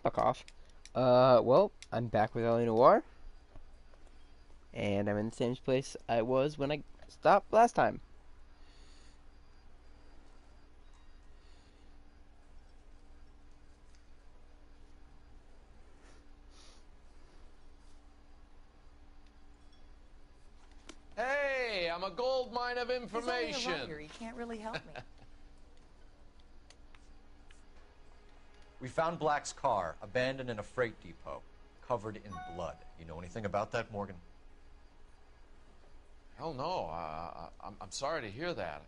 Fuck off. Well, I'm back with Noire, and I'm in the same place I was when I stopped last time. Hey, I'm a gold mine of information. He's only a writer. He can't really help me. We found Black's car, abandoned in a freight depot, covered in blood. You know anything about that, Morgan? Hell no. I'm sorry to hear that.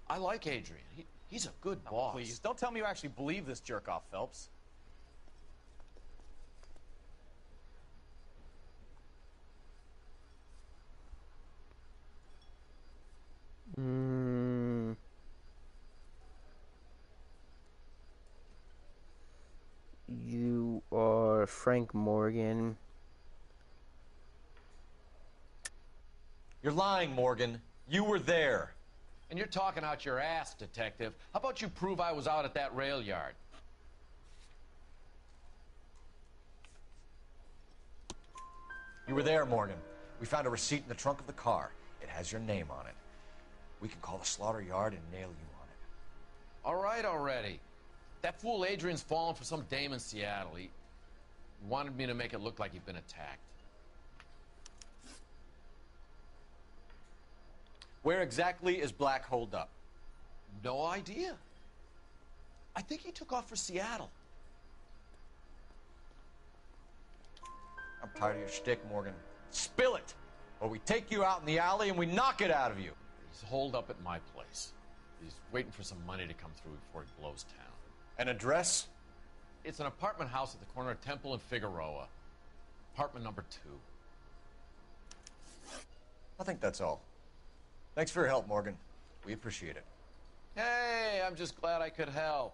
I like Adrian. He's a good boss. Please, don't tell me you actually believe this jerk-off, Phelps. You are Frank Morgan. You're lying, Morgan. You were there. And you're talking out your ass, detective. How about you prove I was out at that rail yard? You were there, Morgan. We found a receipt in the trunk of the car. It has your name on it. We can call the slaughter yard and nail you on it. All right already. That fool Adrian's fallen for some dame in Seattle. He wanted me to make it look like he'd been attacked. Where exactly is Black holed up? No idea. I think he took off for Seattle. I'm tired of your shtick, Morgan. Spill it, or we take you out in the alley and we knock it out of you. He's holed up at my place. He's waiting for some money to come through before he blows town. An address? It's an apartment house at the corner of Temple and Figueroa. Apartment number 2. I think that's all. Thanks for your help, Morgan. We appreciate it. Hey, I'm just glad I could help.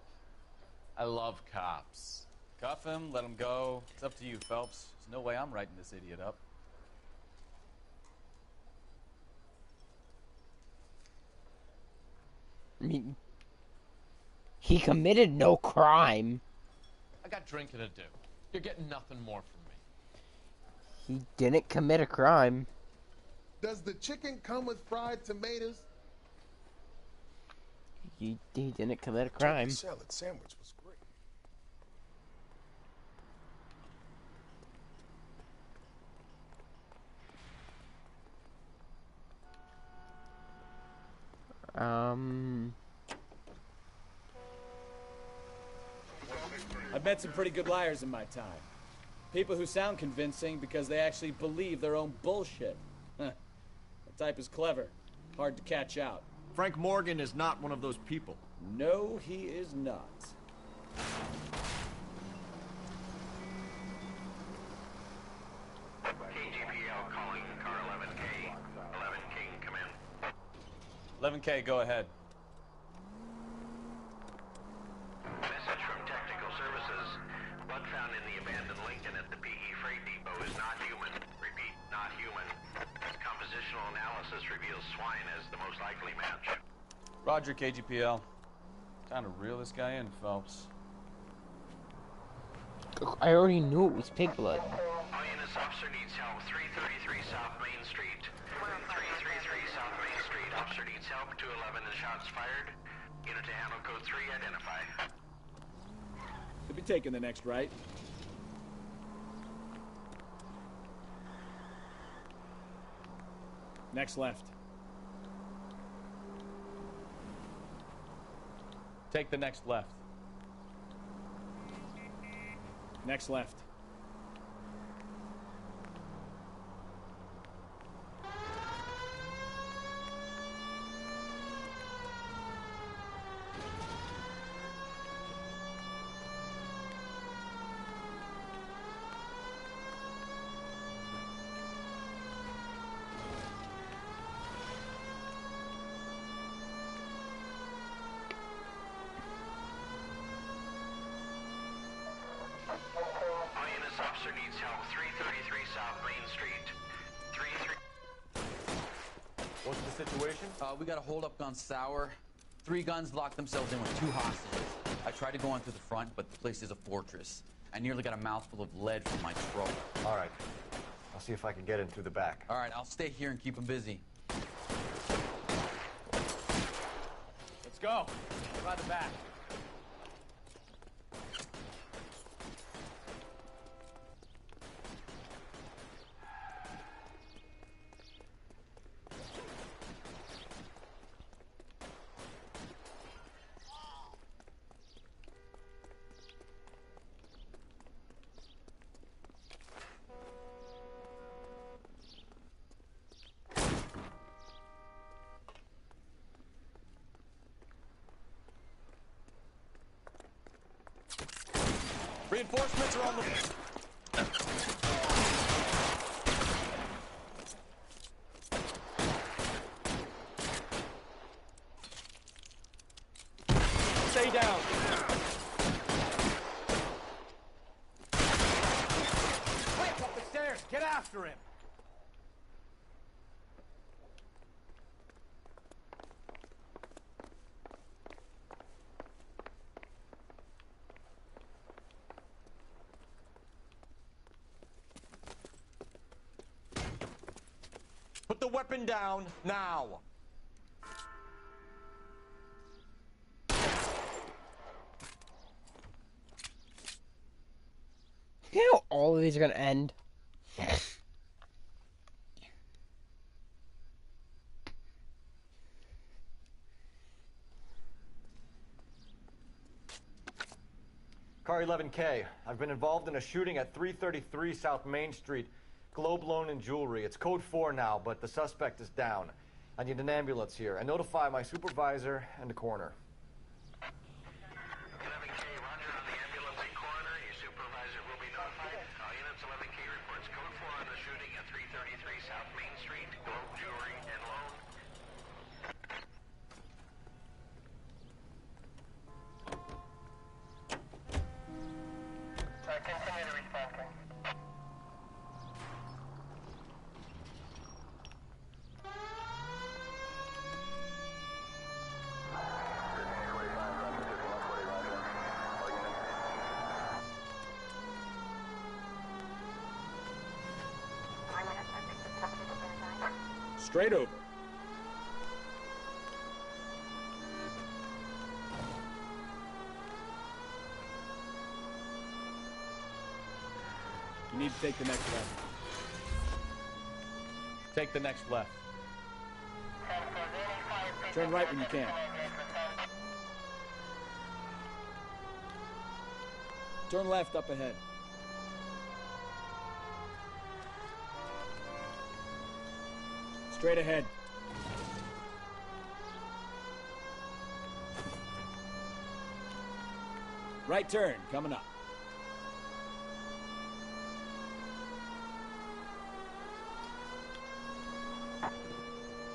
I love cops. Cuff him, let him go. It's up to you, Phelps. There's no way I'm writing this idiot up. I mean, he committed no crime. I got drinking to do. You're getting nothing more from me. He didn't commit a crime. Does the chicken come with fried tomatoes? He didn't commit a crime. The salad sandwich was great. I've met some pretty good liars in my time. People who sound convincing because they actually believe their own bullshit. That type is clever. Hard to catch out. Frank Morgan is not one of those people. No, he is not. KGPL calling car 11K. 11K, come in. 11K, go ahead. Message from Technical Services. Blood found in the abandoned Lincoln at the PE Freight Depot is not human. Repeat, not human. Compositional analysis reveals swine as the most likely match. Roger, KGPL. Time to reel this guy in, Phelps. I already knew it was pig blood. INS officer needs help. 333 South Main Street. 333 South Main Street. Officer needs help. 211 and shots fired. Unit to handle code 3. Identify. Could be taking the next right. Next left. Take the next left. Next left. INS officer needs help. 333 South Main Street. 33. What's the situation? We got a hold-up gun sour. 3 guns locked themselves in with 2 hostages. I tried to go on through the front, but the place is a fortress. I nearly got a mouthful of lead from my throat. All right. I'll see if I can get in through the back. All right, I'll stay here and keep him busy. Let's go. By the back. Reinforcements are on the... Stay down. Quick, up the stairs. Get after him. Put the weapon down, now! You know all of these are gonna end. Car 11K, I've been involved in a shooting at 333 South Main Street. Globe Loan and Jewelry. It's code 4 now, but the suspect is down. I need an ambulance here. And notify my supervisor and the coroner. 11K, roger on the ambulance and coroner. Your supervisor will be notified. All units, 11K reports code 4 on the shooting at 333 South Main Street. Globe Jewelry and Loan. Continue to respond, please. Straight over. You need to take the next left. Take the next left. Turn right when you can. Turn left up ahead. Straight ahead. Right turn, coming up.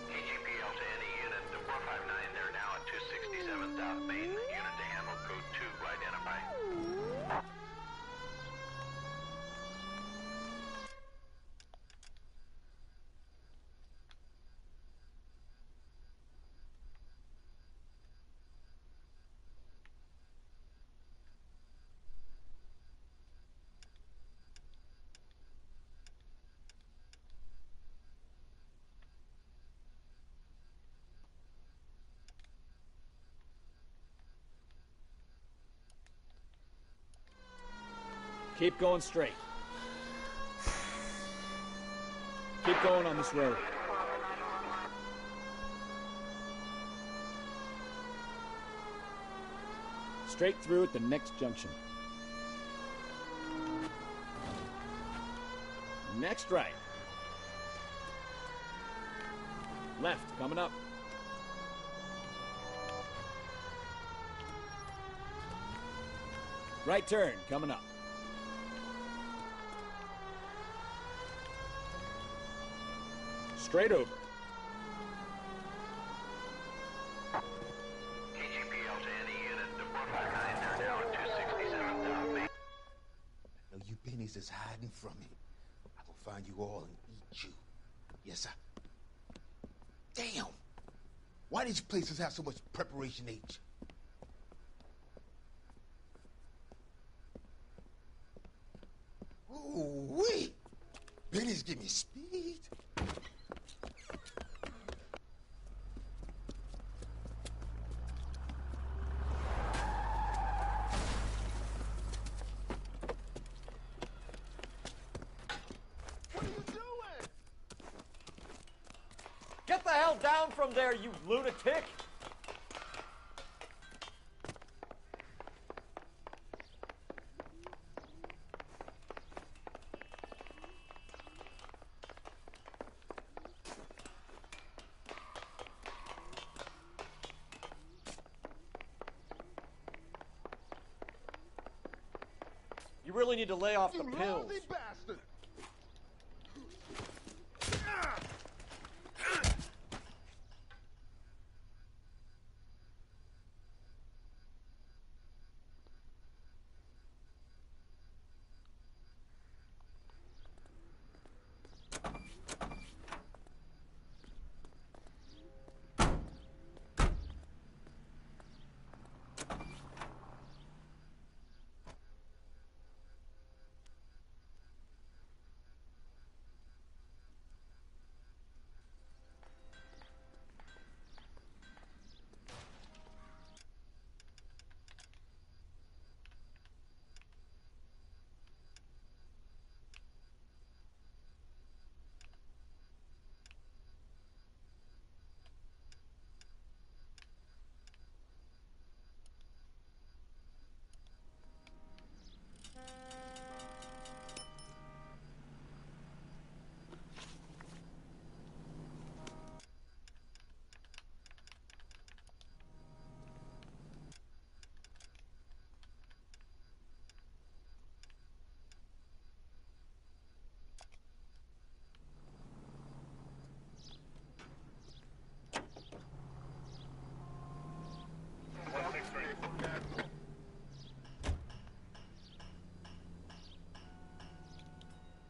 KGPL to any unit to 459. They're now at 267 South Main. Unit to handle code 2. Identify. Keep going straight. Keep going on this road. Straight through at the next junction. Next right. Left, coming up. Right turn, coming up. Straight over. KGPL to any unit to 459. They're now at 267 South Main. I know you bennies is hiding from me. I will find you all and eat you. Yes, sir. Damn! Why these places have so much preparation H? Benny's give me speed. What are you doing? Get the hell down from there, you lunatic! You really need to lay off the You pills. lousy bastard!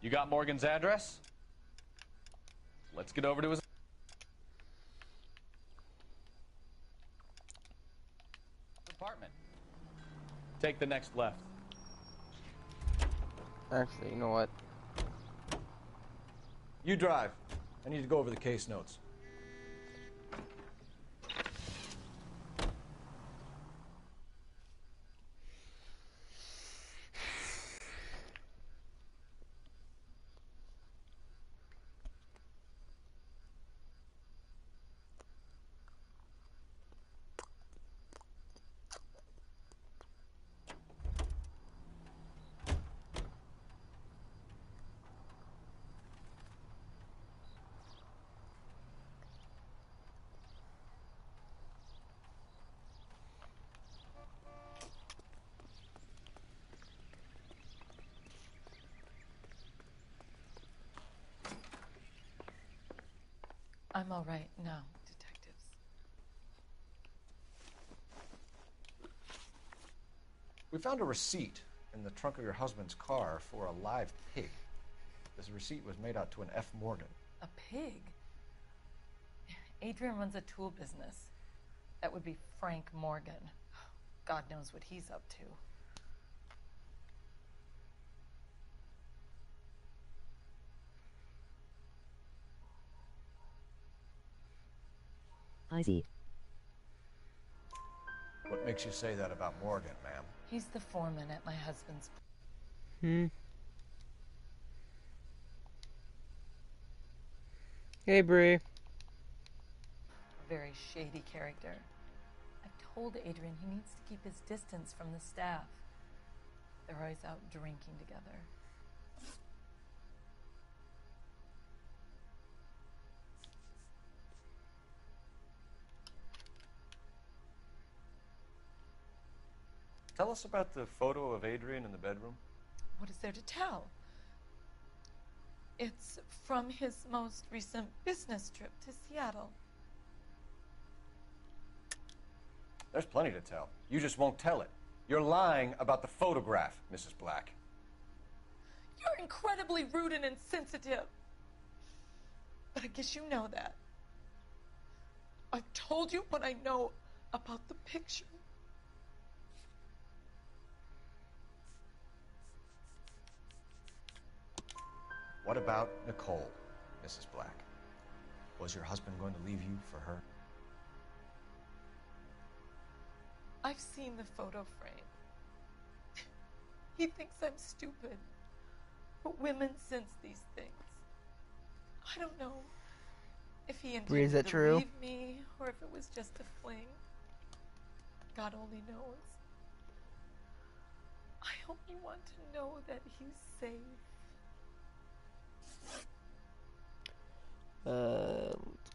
You got Morgan's address? Let's get over to his apartment. Take the next left. Actually, you know what? You drive. I need to go over the case notes. I'm all right now, detectives. We found a receipt in the trunk of your husband's car for a live pig. This receipt was made out to an F. Morgan. A pig? Adrian runs a tool business. That would be Frank Morgan. God knows what he's up to. I see. What makes you say that about Morgan, ma'am? He's the foreman at my husband's. Hey, Bree. A very shady character. I've told Adrian he needs to keep his distance from the staff. They're always out drinking together. Tell us about the photo of Adrian in the bedroom. What is there to tell? It's from his most recent business trip to Seattle. There's plenty to tell. You just won't tell it. You're lying about the photograph, Mrs. Black. You're incredibly rude and insensitive. But I guess you know that. I've told you what I know about the picture. What about Nicole, Mrs. Black? Was your husband going to leave you for her? I've seen the photo frame. He thinks I'm stupid. But women sense these things. I don't know if he Bree, is intended that to true? leave me or if it was just a fling. God only knows. I only want to know that he's safe.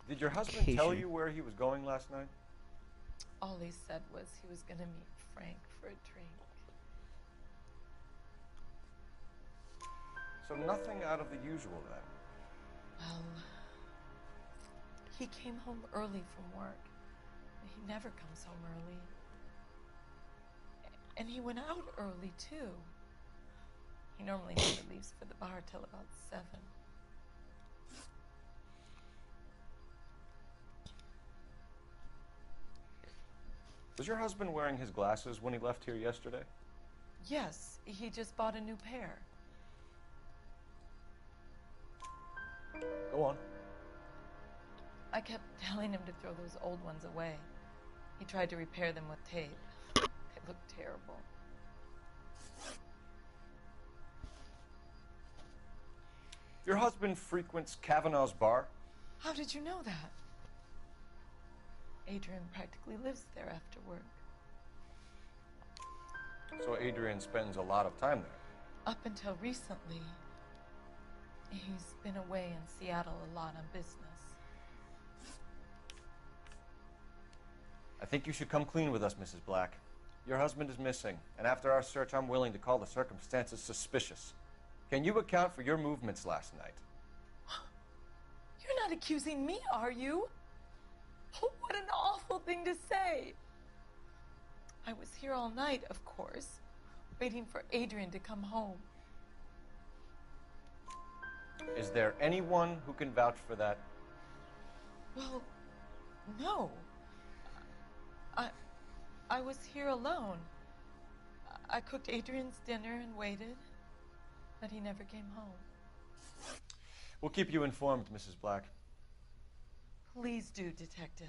Did your husband tell you where he was going last night? All he said was he was going to meet Frank for a drink. So nothing out of the usual then? Well, he came home early from work. He never comes home early. And he went out early, too. He normally never leaves for the bar till about 7. Was your husband wearing his glasses when he left here yesterday? Yes, he just bought a new pair. Go on. I kept telling him to throw those old ones away. He tried to repair them with tape. They looked terrible. Your husband frequents Kavanaugh's bar? How did you know that? Adrian practically lives there after work. So Adrian spends a lot of time there? Up until recently, he's been away in Seattle a lot on business. I think you should come clean with us, Mrs. Black. Your husband is missing, and after our search, I'm willing to call the circumstances suspicious. Can you account for your movements last night? You're not accusing me, are you? Oh, what an awful thing to say. I was here all night, of course, waiting for Adrian to come home. Is there anyone who can vouch for that? Well, no. I was here alone. I cooked Adrian's dinner and waited, but he never came home. We'll keep you informed, Mrs. Black. Please do, Detective.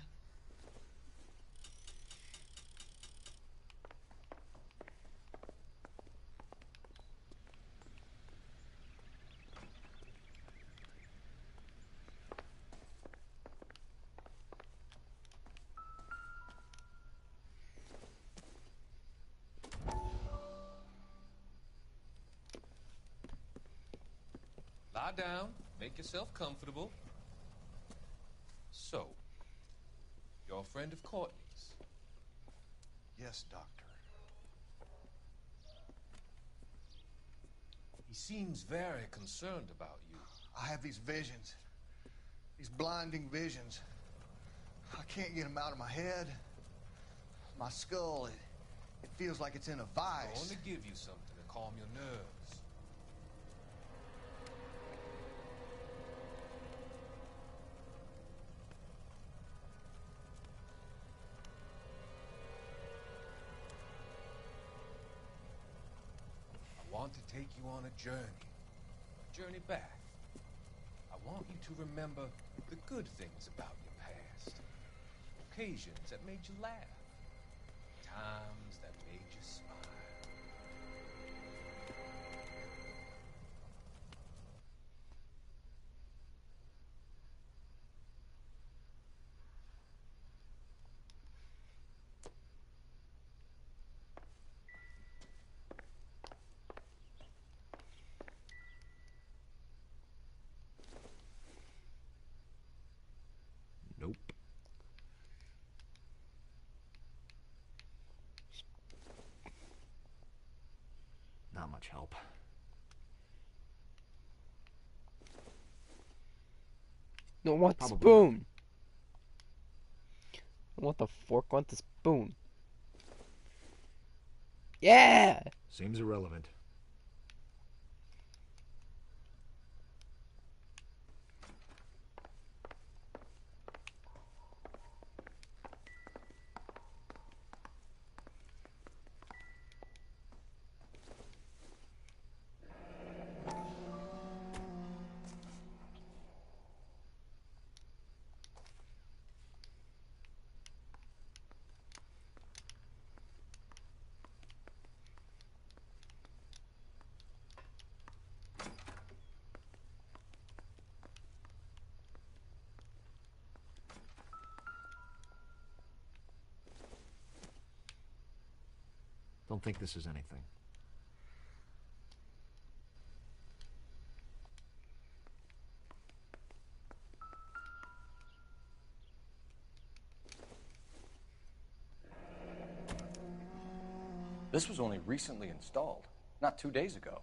Lie down, make yourself comfortable. So, you're a friend of Courtney's? Yes, Doctor. He seems very concerned about you. I have these visions. These blinding visions. I can't get them out of my head. My skull, it feels like it's in a I'm vice. going to give you something to calm your nerves. I want to take you on a journey back. I want you to remember the good things about your past. Occasions that made you laugh. Times that made you smile. Nope. Not much help. No, I want the Probably. spoon. I want the fork, I want the spoon. Yeah! Seems irrelevant. Don't think this is anything. This was only recently installed, not 2 days ago.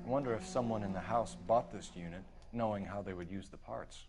I wonder if someone in the house bought this unit knowing how they would use the parts.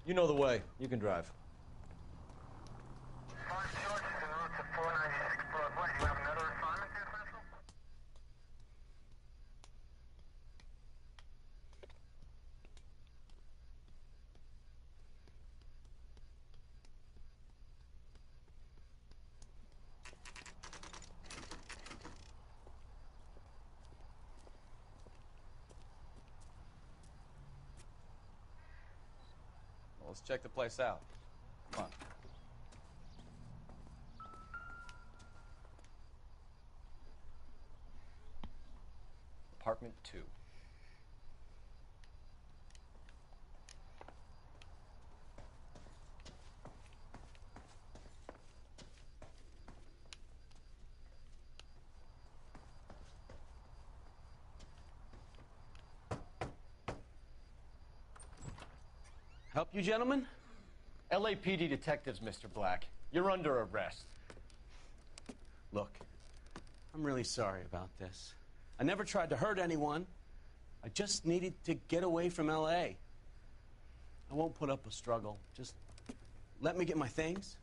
You know the way. You can drive. Well, let's check the place out. Come on. Apartment 2. Help you, gentlemen? LAPD detectives, Mr. Black. You're under arrest. Look, I'm really sorry about this. I never tried to hurt anyone. I just needed to get away from L.A. I won't put up a struggle. Just let me get my things.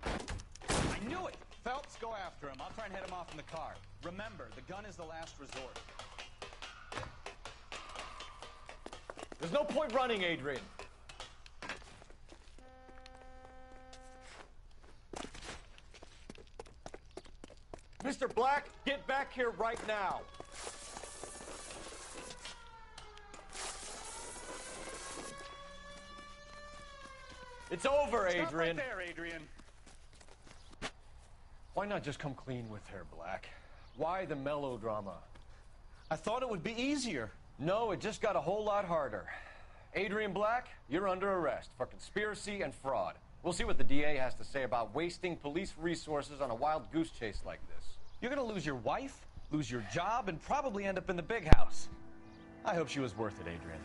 I knew it! Phelps, go after him. I'll try and head him off in the car. Remember, the gun is the last resort. There's no point running, Adrian. Mr. Black, get back here right now. It's over, Adrian. Stop right there, Adrian. Why not just come clean with her, Black? Why the melodrama? I thought it would be easier. No, it just got a whole lot harder. Adrian Black, you're under arrest for conspiracy and fraud. We'll see what the DA has to say about wasting police resources on a wild goose chase like this. You're gonna lose your wife, lose your job, and probably end up in the big house. I hope she was worth it, Adrian.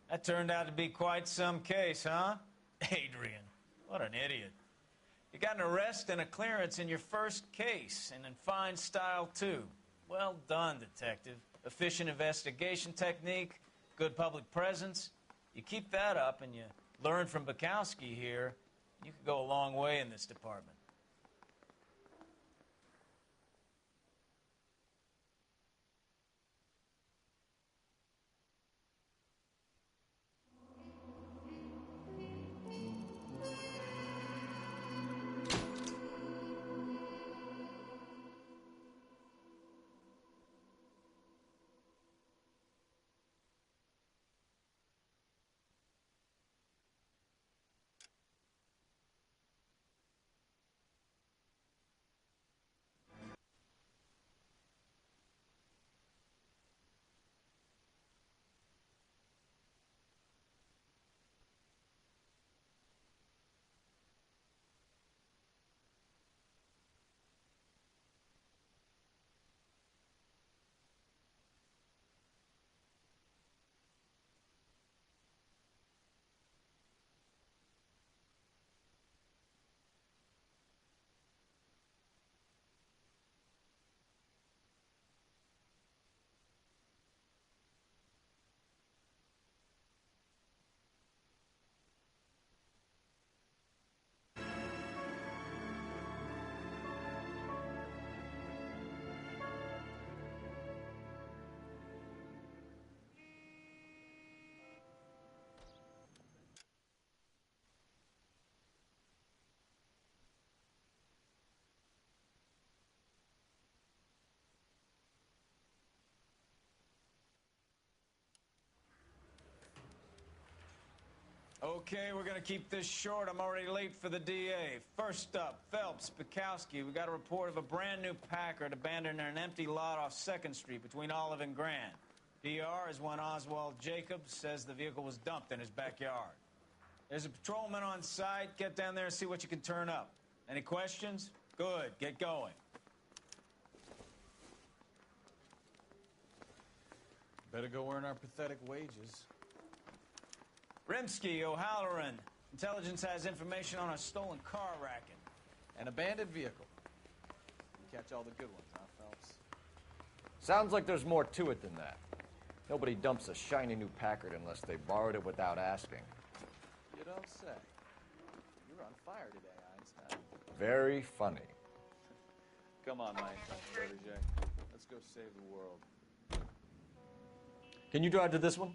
That turned out to be quite some case, huh? Adrian, what an idiot. You got an arrest and a clearance in your first case, and in fine style, too. Well done, detective. Efficient investigation technique, good public presence. You keep that up and you learn from Bukowski here, you could go a long way in this department. Okay, we're gonna keep this short. I'm already late for the DA. First up, Phelps, Bukowski. We got a report of a brand new Packard abandoned in an empty lot off 2nd Street between Olive and Grand. PR is one Oswald Jacobs says the vehicle was dumped in his backyard. There's a patrolman on site. Get down there and see what you can turn up. Any questions? Good, get going. Better go earn our pathetic wages. Rimsky, O'Halloran. Intelligence has information on a stolen car racket. An abandoned vehicle. You catch all the good ones, huh, Phelps? Sounds like there's more to it than that. Nobody dumps a shiny new Packard unless they borrowed it without asking. You don't say. You're on fire today, Einstein. Very funny. Come on, my protege. Let's go save the world. Can you drive to this one?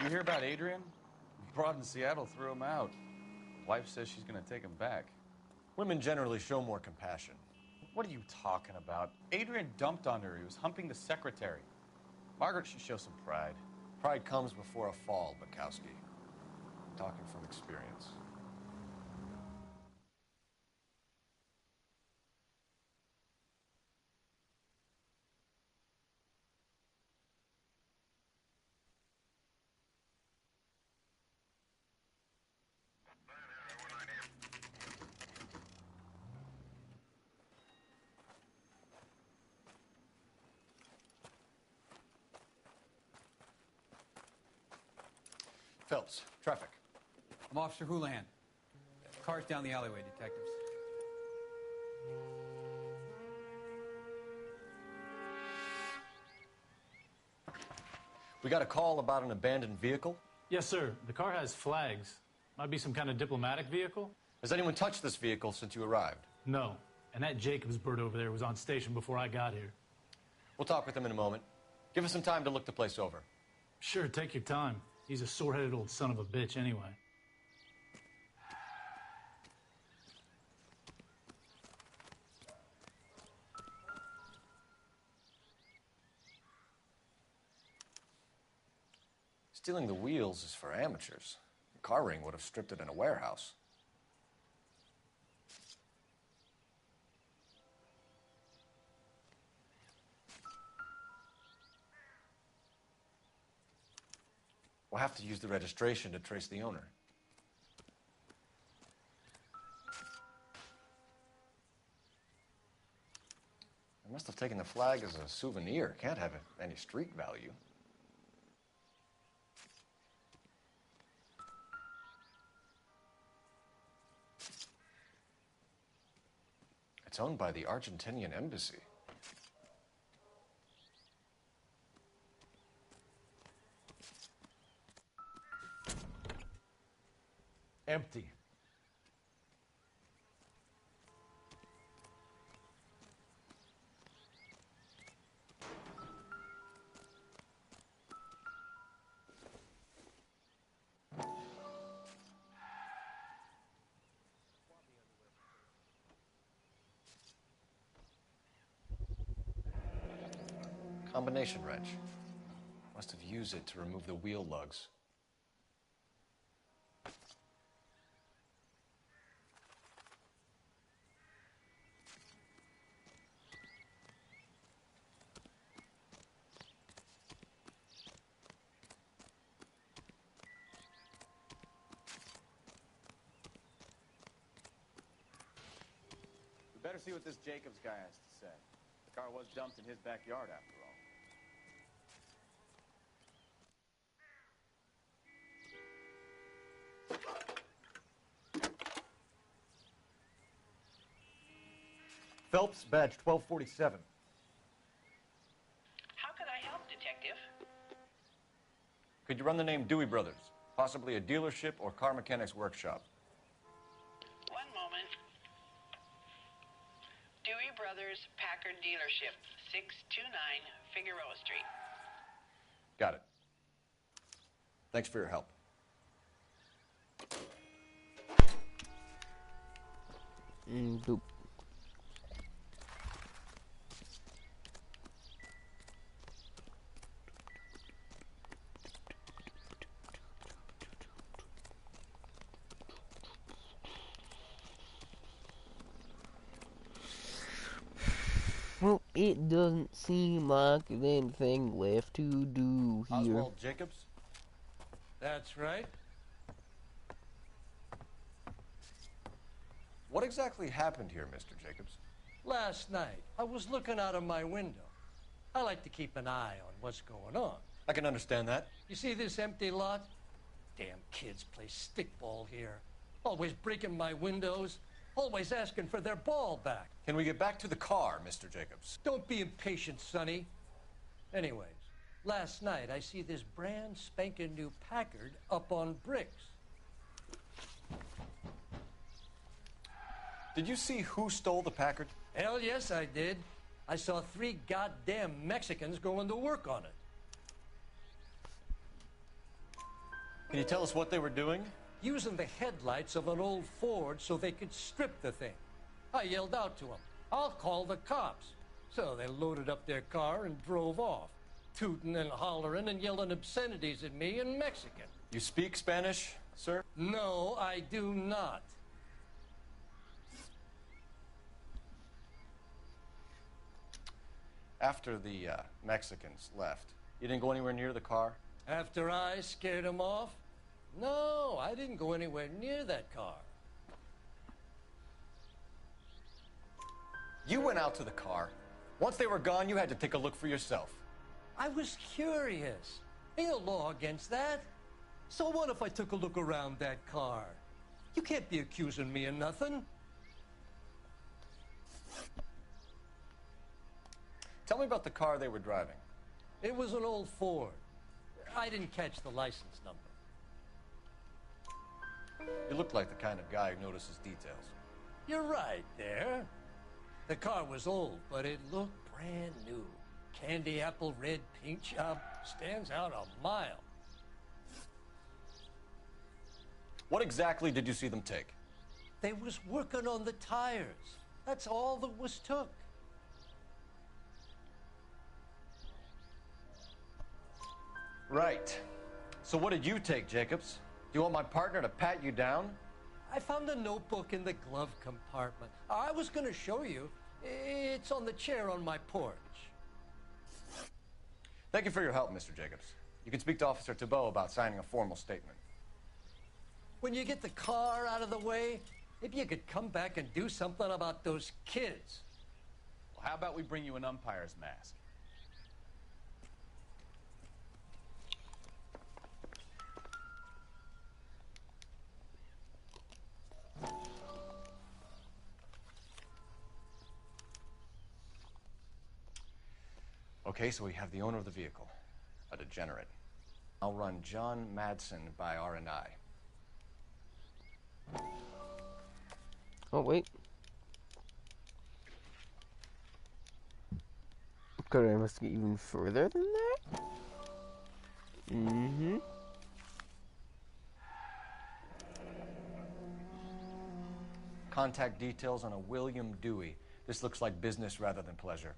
You hear about Adrian? Broad in Seattle threw him out. Wife says she's going to take him back. Women generally show more compassion. What are you talking about? Adrian dumped on her. He was humping the secretary. Margaret should show some pride. Pride comes before a fall, Bukowski. I'm talking from experience. Phelps, traffic. I'm Officer Houlihan. Car's down the alleyway, detectives. We got a call about an abandoned vehicle. Yes, sir. The car has flags. Might be some kind of diplomatic vehicle. Has anyone touched this vehicle since you arrived? No. And that Jacobs bird over there was on station before I got here. We'll talk with him in a moment. Give us some time to look the place over. Sure, take your time. He's a sore-headed old son of a bitch anyway. Stealing the wheels is for amateurs. The car ring would have stripped it in a warehouse. We'll have to use the registration to trace the owner. I must have taken the flag as a souvenir. Can't have any street value. It's owned by the Argentinian embassy. Empty. Combination wrench. Must have used it to remove the wheel lugs. We better see what this Jacobs guy has to say. The car was dumped in his backyard, after all. Phelps, badge 1247. How can I help, Detective? Could you run the name Dewey Brothers? Possibly a dealership or car mechanic's workshop. One moment. Dewey Brothers Packard Dealership, 629 Figueroa Street. Got it. Thanks for your help. Boop. Well, it doesn't seem like there's anything left to do here. Oswald Jacobs? That's right. What exactly happened here, Mr. Jacobs? Last night, I was looking out of my window. I like to keep an eye on what's going on. I can understand that. You see this empty lot? Damn kids play stickball here. Always breaking my windows. Always asking for their ball back. Can we get back to the car, Mr. Jacobs? Don't be impatient, Sonny. Anyways, last night I see this brand spanking new Packard up on bricks. Did you see who stole the Packard? Hell yes, I did. I saw 3 goddamn Mexicans going to work on it. Can you tell us what they were doing? Using the headlights of an old Ford so they could strip the thing. I yelled out to them, "I'll call the cops." So they loaded up their car and drove off, tooting and hollering and yelling obscenities at me in Mexican. You speak Spanish, sir? No, I do not. After the Mexicans left, you didn't go anywhere near the car? After I scared them off? No, I didn't go anywhere near that car. You went out to the car. Once they were gone, you had to take a look for yourself. I was curious. Ain't no law against that. So what if I took a look around that car? You can't be accusing me of nothing. Tell me about the car they were driving. It was an old Ford. I didn't catch the license number. You look like the kind of guy who notices details. You're right there. The car was old, but it looked brand new. Candy apple red paint job stands out a mile. What exactly did you see them take? They was working on the tires. That's all that was took. Right. So what did you take, Jacobs? Do you want my partner to pat you down? I found a notebook in the glove compartment. I was going to show you. It's on the chair on my porch. Thank you for your help, Mr. Jacobs. You can speak to Officer Thibault about signing a formal statement. When you get the car out of the way, maybe you could come back and do something about those kids. Well, how about we bring you an umpire's mask? Okay, so we have the owner of the vehicle, a degenerate. I'll run John Madsen by R&I. Oh, wait. Could I investigate even further than that? Mm-hmm. Contact details on a William Dewey. This looks like business rather than pleasure.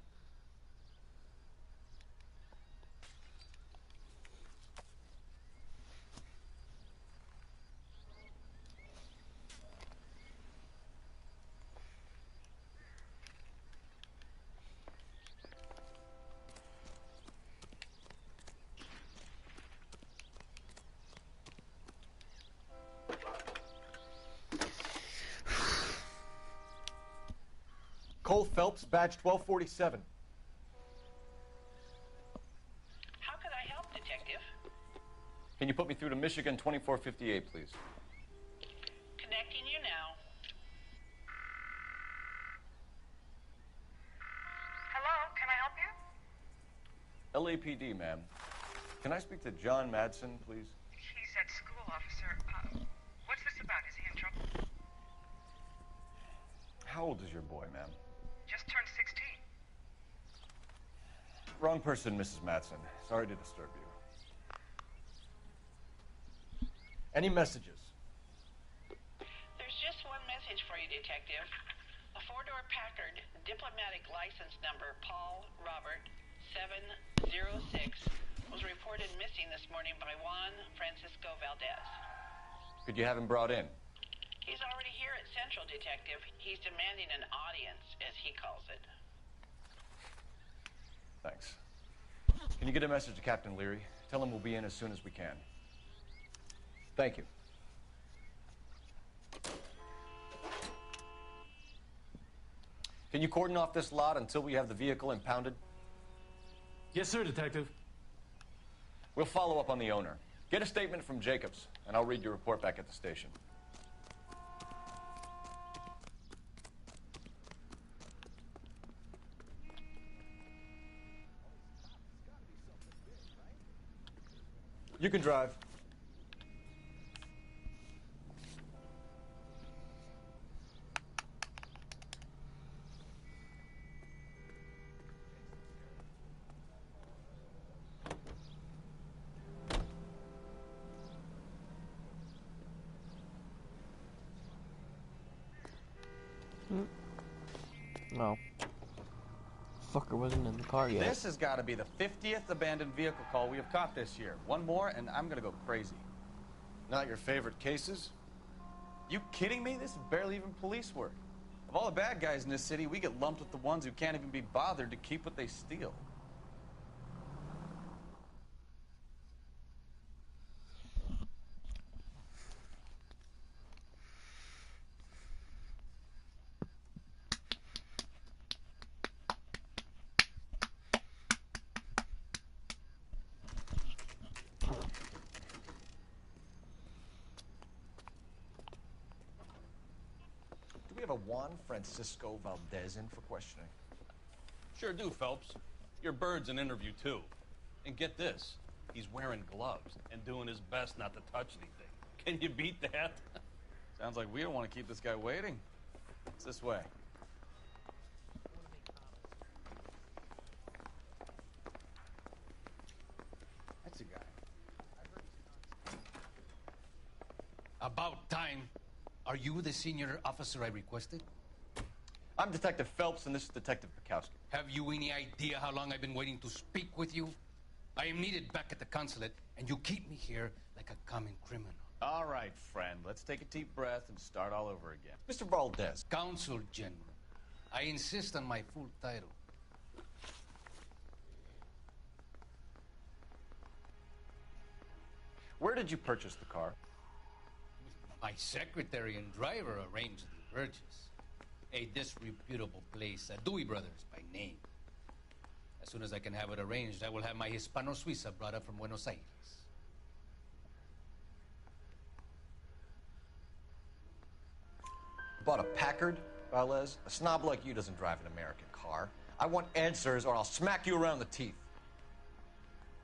Cole Phelps, badge 1247. How can I help, Detective? Can you put me through to Michigan 2458, please? Connecting you now. Hello, can I help you? LAPD, ma'am. Can I speak to John Madsen, please? He's at school, officer. What's this about? Is he in trouble? How old is your boy, ma'am? Just turned 16. Wrong person, Mrs. Madsen. Sorry to disturb you. Any messages? There's just one message for you, Detective. A 4-door Packard, diplomatic license number Paul Robert 706, was reported missing this morning by Juan Francisco Valdez. Could you have him brought in? He's already here at Central, Detective. He's demanding an audience, as he calls it. Thanks. Can you get a message to Captain Leary? Tell him we'll be in as soon as we can. Thank you. Can you cordon off this lot until we have the vehicle impounded? Yes, sir, Detective. We'll follow up on the owner. Get a statement from Jacobs, and I'll read your report back at the station. You can drive. No. Fucker wasn't in the car yet. This has got to be the 50th abandoned vehicle call we have caught this year. One more, and I'm going to go crazy. Not your favorite cases? You kidding me? This is barely even police work. Of all the bad guys in this city, we get lumped with the ones who can't even be bothered to keep what they steal. Do we have a Juan Francisco Valdez in for questioning? Sure do, Phelps. Your bird's an interview, too. And get this, he's wearing gloves and doing his best not to touch anything. Can you beat that? Sounds like we don't want to keep this guy waiting. It's this way. That's a guy. About time. Are you the senior officer I requested? I'm Detective Phelps, and this is Detective Bukowski. Have you any idea how long I've been waiting to speak with you? I am needed back at the consulate, and you keep me here like a common criminal. All right, friend. Let's take a deep breath and start all over again. Mr. Valdez. Consul General. I insist on my full title. Where did you purchase the car? My secretary and driver arranged the purchase. A disreputable place, Dewey Brothers by name. As soon as I can have it arranged, I will have my Hispano Suiza brought up from Buenos Aires. Bought a Packard, Valdez? A snob like you doesn't drive an American car. I want answers or I'll smack you around the teeth.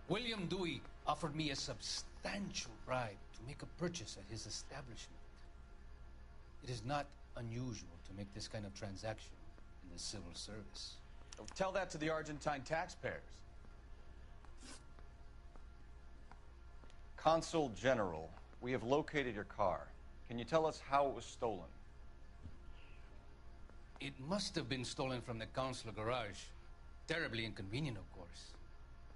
William Dewey offered me a substantial bribe to make a purchase at his establishment. It is not unusual to make this kind of transaction in the civil service. Tell that to the Argentine taxpayers. Consul General, we have located your car. Can you tell us how it was stolen? It must have been stolen from the consular garage. Terribly inconvenient, of course.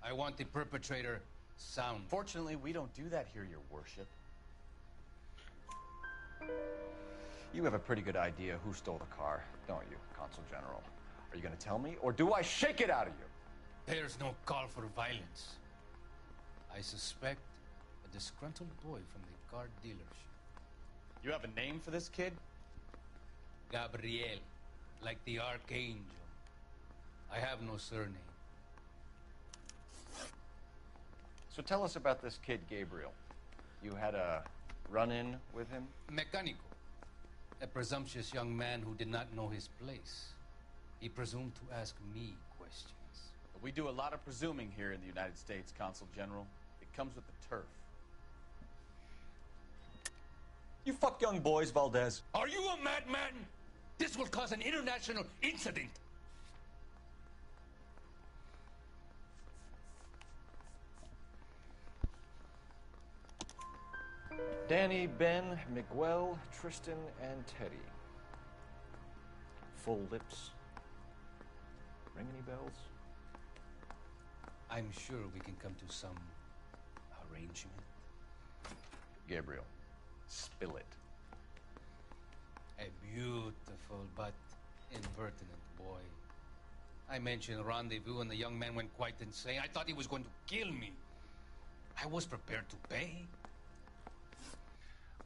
I want the perpetrator sound. Fortunately, we don't do that here, your worship. You have a pretty good idea who stole the car, don't you, Consul General? Are you going to tell me, or do I shake it out of you? There's no call for violence. I suspect a disgruntled boy from the car dealership. You have a name for this kid? Gabriel, like the archangel. I have no surname. So tell us about this kid, Gabriel. You had a run-in with him? Mecánico. A presumptuous young man who did not know his place. He presumed to ask me questions. But we do a lot of presuming here in the United States, Consul General. It comes with the turf. You fuck young boys, Valdez. Are you a madman? This will cause an international incident. Danny, Ben, Miguel, Tristan, and Teddy. Full lips. Ring any bells? I'm sure we can come to some arrangement. Gabriel, spill it. A beautiful but impertinent boy. I mentioned rendezvous and the young man went quite insane. I thought he was going to kill me. I was prepared to pay.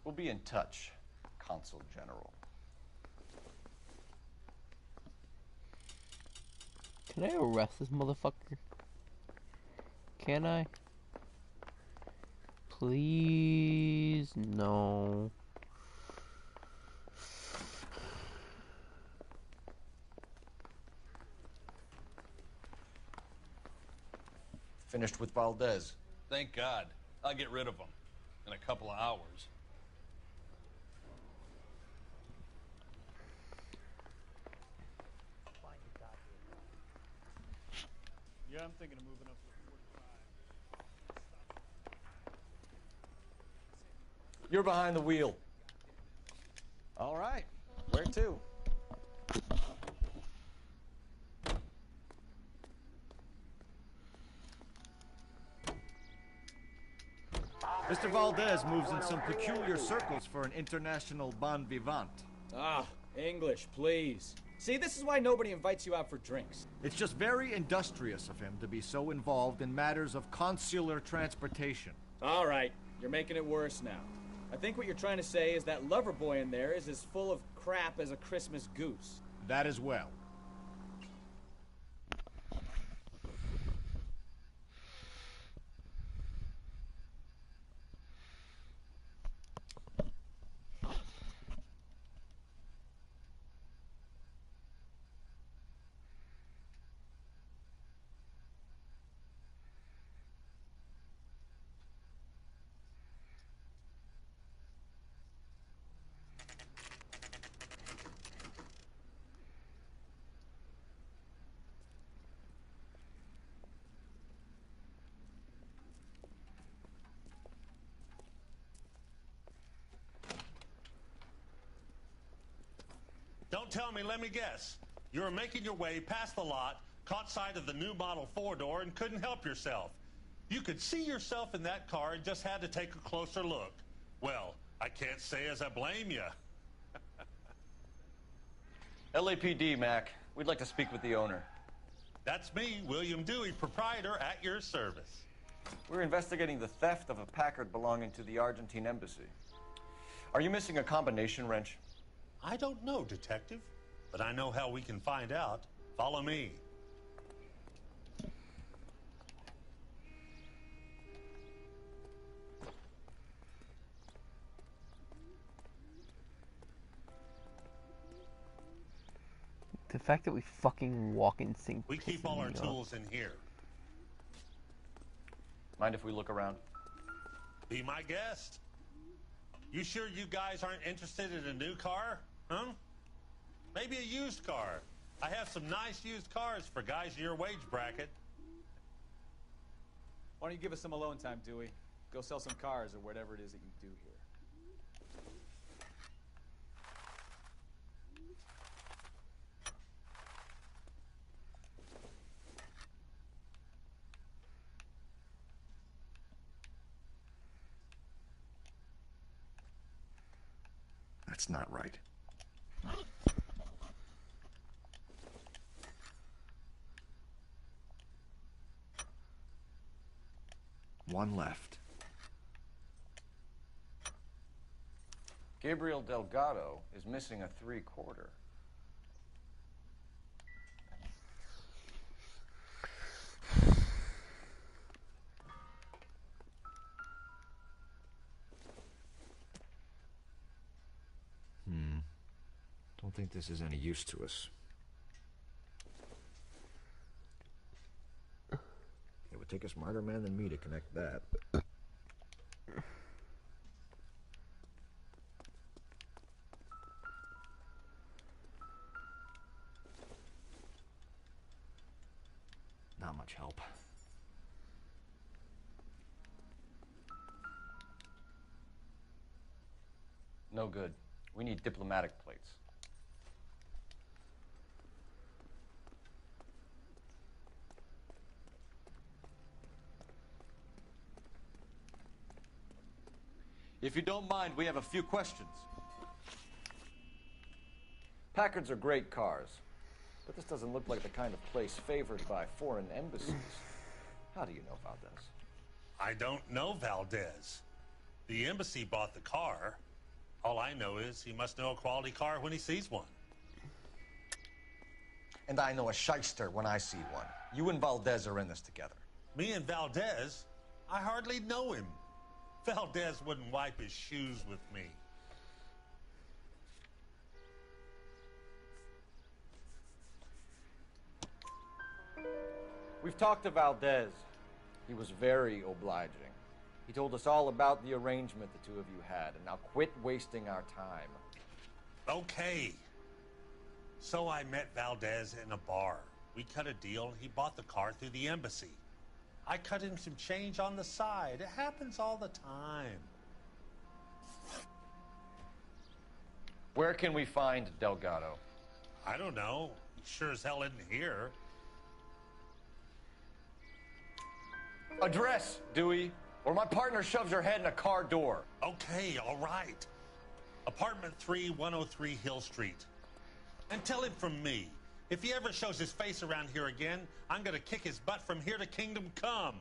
We'll be in touch, Consul General. Can I arrest this motherfucker? Can I? Please, no. Finished with Valdez. Thank God. I'll get rid of him in a couple of hours. Yeah, I'm thinking of moving up to a 45. You're behind the wheel. All right. Where to? Mr. Valdez moves in some peculiar circles for an international bon vivant. Ah, English, please. See, this is why nobody invites you out for drinks. It's just very industrious of him to be so involved in matters of consular transportation. All right, you're making it worse now. I think what you're trying to say is that lover boy in there is as full of crap as a Christmas goose. That as well. Don't tell me, let me guess. You were making your way past the lot, caught sight of the new model four-door, and couldn't help yourself. You could see yourself in that car and just had to take a closer look. Well, I can't say as I blame you. LAPD, Mac. We'd like to speak with the owner. That's me, William Dewey, proprietor, at your service. We're investigating the theft of a Packard belonging to the Argentine embassy. Are you missing a combination wrench? I don't know, Detective, but I know how we can find out. Follow me. The fact that we fucking walk in sync. We keep all our tools in here. Mind if we look around? Be my guest. You sure you guys aren't interested in a new car? Huh? Maybe a used car. I have some nice used cars for guys in your wage bracket. Why don't you give us some alone time, Dewey? Go sell some cars or whatever it is that you do here. That's not right. One left. Gabriel Delgado is missing a 3/4. Don't think this is any use to us. It would take a smarter man than me to connect that. Not much help. No good. We need diplomatic plates. If you don't mind, we have a few questions. Packards are great cars, But this doesn't look like the kind of place favored by foreign embassies. How do you know Valdez? I don't know Valdez. The embassy bought the car. All I know is he must know a quality car when he sees one. And I know a shyster when I see one. You and Valdez are in this together. Me and Valdez? I hardly know him. Valdez wouldn't wipe his shoes with me. We've talked to Valdez. He was very obliging. He told us all about the arrangement the two of you had, and now quit wasting our time. Okay. So I met Valdez in a bar. We cut a deal, and he bought the car through the embassy. I cut him some change on the side. It happens all the time. Where can we find Delgado? I don't know. He sure as hell isn't here. Address, Dewey, or my partner shoves your head in a car door. Okay, all right. Apartment 3, 103 Hill Street. And tell him from me, if he ever shows his face around here again, I'm gonna kick his butt from here to Kingdom Come.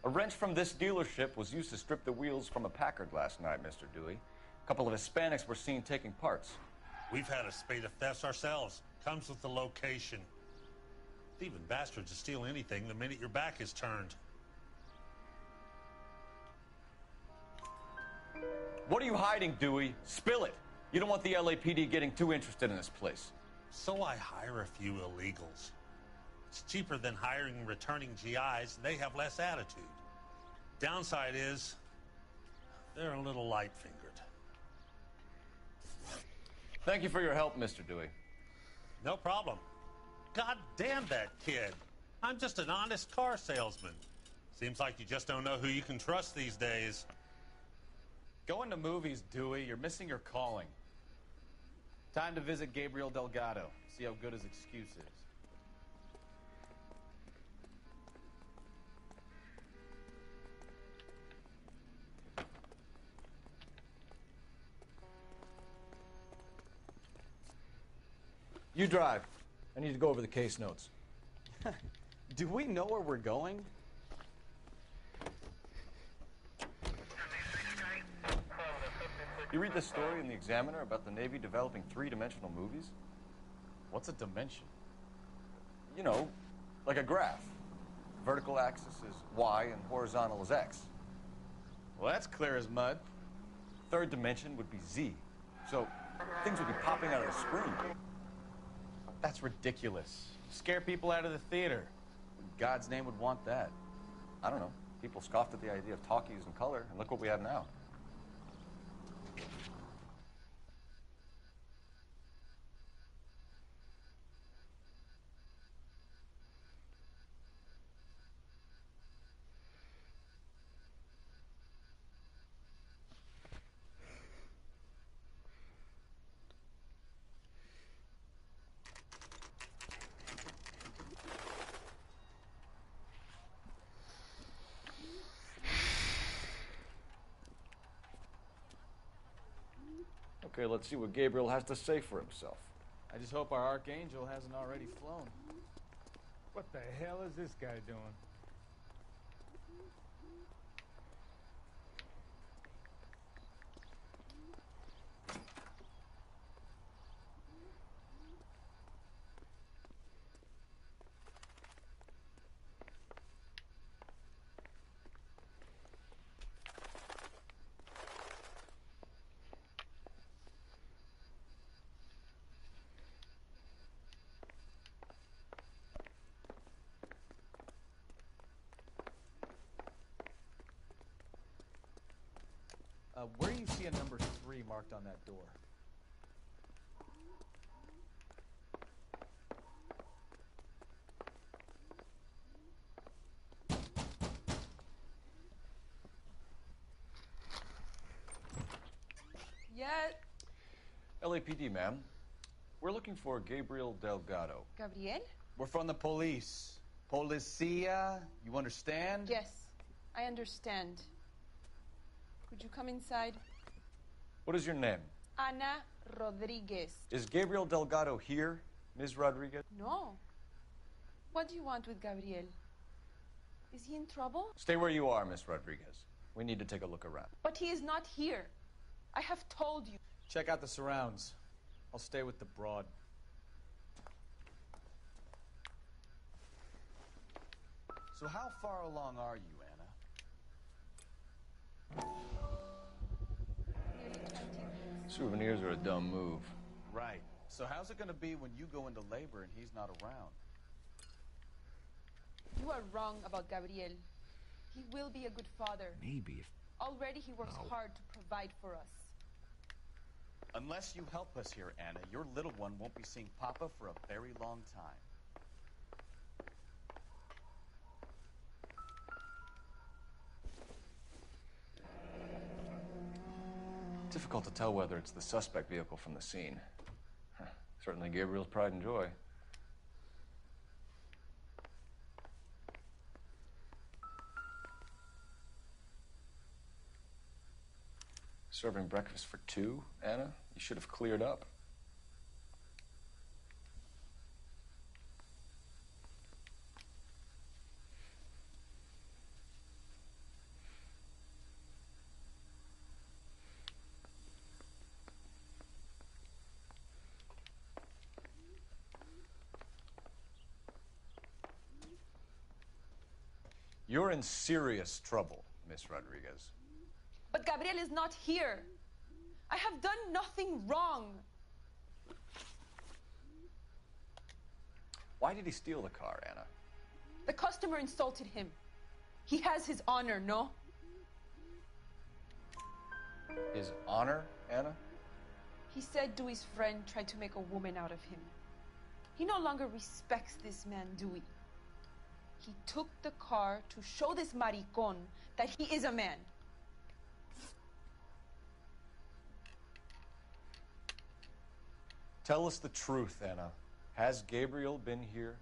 A wrench from this dealership was used to strip the wheels from a Packard last night, Mr. Dewey. A couple of Hispanics were seen taking parts. We've had a spate of thefts ourselves. Comes with the location. Thieving bastards will steal anything the minute your back is turned. What are you hiding, Dewey? Spill it. You don't want the LAPD getting too interested in this place. So I hire a few illegals. It's cheaper than hiring returning GIs. They have less attitude. Downside is, they're a little light-fingered. Thank you for your help, Mr. Dewey. No problem. God damn that kid. I'm just an honest car salesman. Seems like you just don't know who you can trust these days. Going to movies, Dewey. You're missing your calling. Time to visit Gabriel Delgado. See how good his excuse is. You drive. I need to go over the case notes. Do we know where we're going? You read the story in the Examiner about the Navy developing three-dimensional movies? What's a dimension? You know, like a graph. Vertical axis is Y and horizontal is X. Well, that's clear as mud. Third dimension would be Z. So things would be popping out of the screen. That's ridiculous. Scare people out of the theater. In God's name would want that. I don't know. People scoffed at the idea of talkies in color, and look what we have now. Okay, let's see what Gabriel has to say for himself. I just hope our Archangel hasn't already flown. What the hell is this guy doing? Where do you see a number 3 marked on that door? Yet. LAPD, ma'am. We're looking for Gabriel Delgado. Gabriel? We're from the police. Policia, you understand? Yes, I understand. Could you come inside? What is your name? Ana Rodriguez. Is Gabriel Delgado here, Ms. Rodriguez? No. What do you want with Gabriel? Is he in trouble? Stay where you are, Miss Rodriguez. We need to take a look around. But he is not here. I have told you. Check out the surrounds. I'll stay with the broad. So how far along are you, Anna? Souvenirs are a dumb move. Right. So how's it going to be when you go into labor and he's not around? You are wrong about Gabriel. He will be a good father. Maybe if... Already he works hard to provide for us. Unless you help us here, Anna, your little one won't be seeing Papa for a very long time. Difficult to tell whether it's the suspect vehicle from the scene. Certainly Gabriel's pride and joy. Serving breakfast for two, Anna? You should have cleared up. You're in serious trouble, Miss Rodriguez. But Gabriel is not here. I have done nothing wrong. Why did he steal the car, Anna? The customer insulted him. He has his honor, no? His honor, Anna? He said Dewey's friend tried to make a woman out of him. He no longer respects this man, Dewey. He took the car to show this maricón that he is a man. Tell us the truth, Anna. Has Gabriel been here?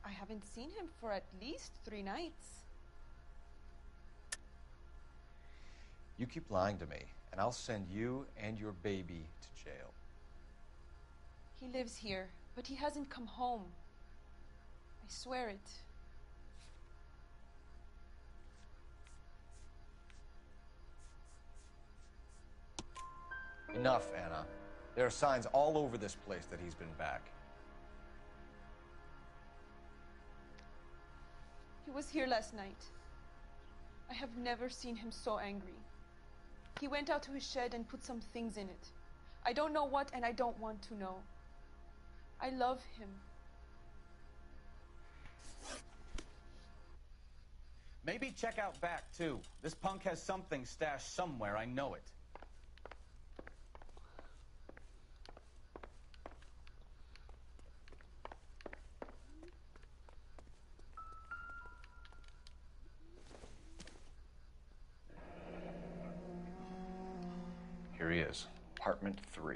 I haven't seen him for at least 3 nights. You keep lying to me, and I'll send you and your baby to jail. He lives here, but he hasn't come home. I swear it. Enough, Anna. There are signs all over this place that he's been back. He was here last night. I have never seen him so angry. He went out to his shed and put some things in it. I don't know what, and I don't want to know. I love him. Maybe check out back, too. This punk has something stashed somewhere, I know it. Here he is, apartment 3.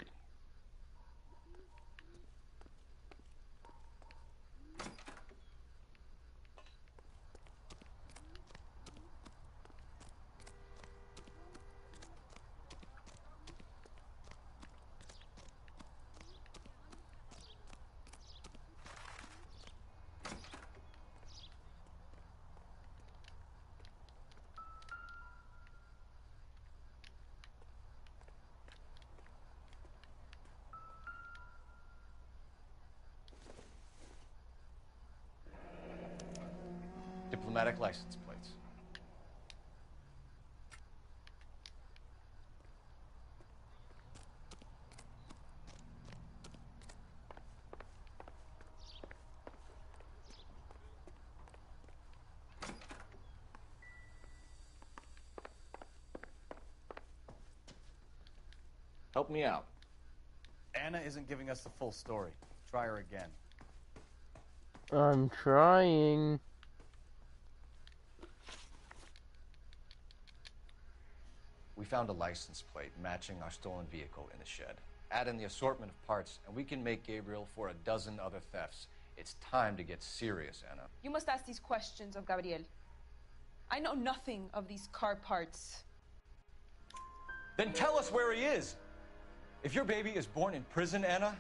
Diplomatic license plates. Help me out. Anna isn't giving us the full story. Try her again. I'm trying. We found a license plate matching our stolen vehicle in the shed. Add in the assortment of parts, and we can make Gabriel for a dozen other thefts. It's time to get serious, Anna. You must ask these questions of Gabriel. I know nothing of these car parts. Then tell us where he is. If your baby is born in prison, Anna,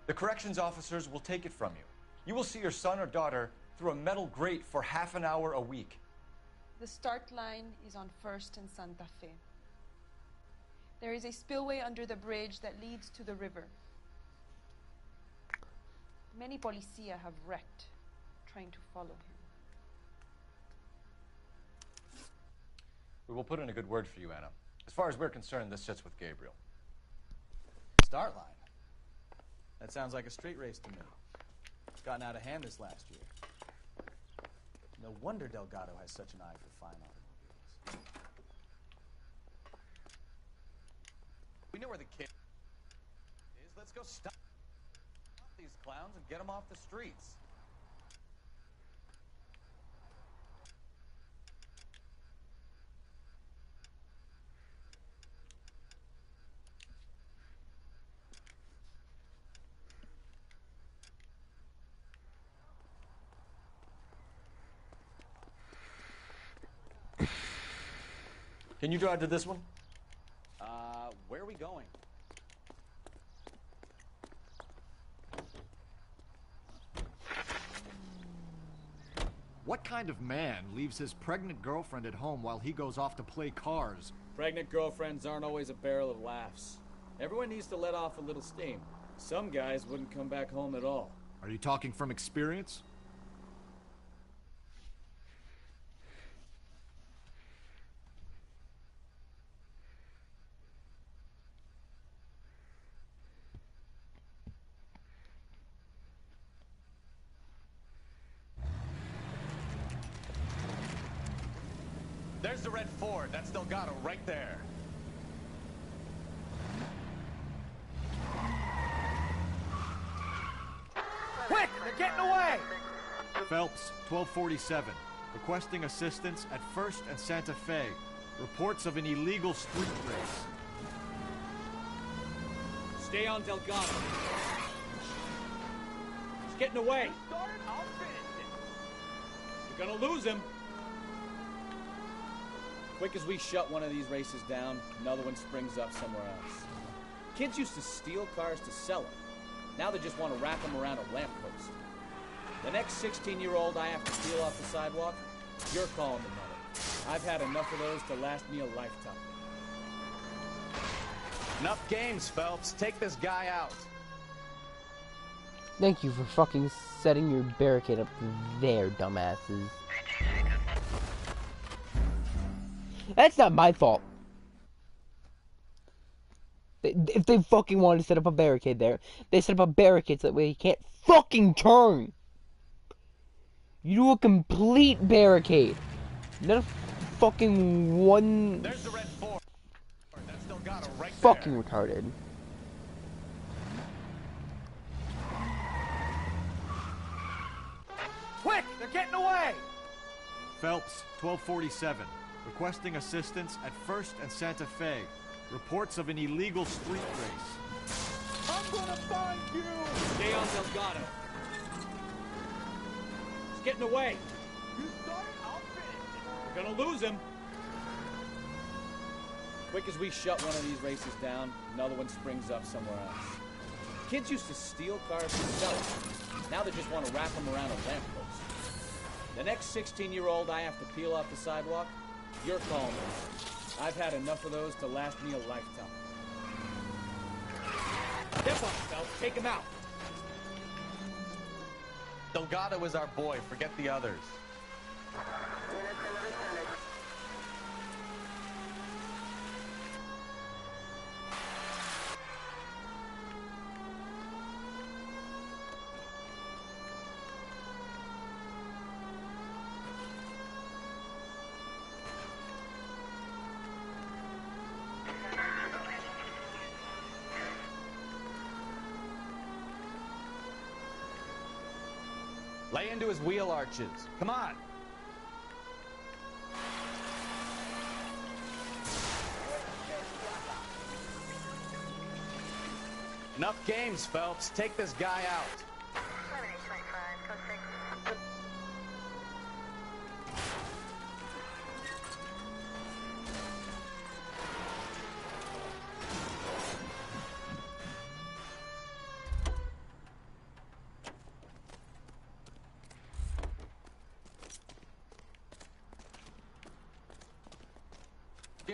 the corrections officers will take it from you. You will see your son or daughter through a metal grate for half an hour a week. The start line is on 1st and Santa Fe. There is a spillway under the bridge that leads to the river. Many policia have wrecked trying to follow him. We will put in a good word for you, Anna. As far as we're concerned, this sits with Gabriel. Start line. That sounds like a street race to me. It's gotten out of hand this last year. No wonder Delgado has such an eye for fine automobiles. We know where the kid is. Let's go stop these clowns and get them off the streets. Can you drive to this one? Where are we going? What kind of man leaves his pregnant girlfriend at home while he goes off to play cars? Pregnant girlfriends aren't always a barrel of laughs. Everyone needs to let off a little steam. Some guys wouldn't come back home at all. Are you talking from experience? There's the red Ford. That's Delgado right there. Quick! They're getting away! Phelps, 1247. Requesting assistance at 1st and Santa Fe. Reports of an illegal street race. Stay on Delgado. He's getting away. You're gonna lose him. Quick as we shut one of these races down, another one springs up somewhere else. Kids used to steal cars to sell them. Now they just want to wrap them around a lamppost. The next 16-year-old I have to peel off the sidewalk, you're calling the mother. I've had enough of those to last me a lifetime. Enough games, Phelps. Take this guy out. Thank you for fucking setting your barricade up there, dumbasses. That's not my fault. If they fucking wanted to set up a barricade there, they set up a barricade so that way you can't fucking turn. You do a complete barricade. Not a fucking one. There's the red Ford. That's Delgado right fucking there. retarded. Quick! They're getting away! Phelps, 1247. Requesting assistance at 1st and Santa Fe. Reports of an illegal street race. I'm gonna find you! Stay on Delgado. He's getting away. You start it, I'll finish it. You're gonna lose him. Quick as we shut one of these races down, another one springs up somewhere else. Kids used to steal cars to sell them. Now they just want to wrap them around a lamppost. The next 16-year-old I have to peel off the sidewalk, you're calling me. I've had enough of those to last me a lifetime. Step on, Phelps. Take him out. Delgado is our boy. Forget the others. Lay into his wheel arches. Come on. Enough games, Phelps. Take this guy out.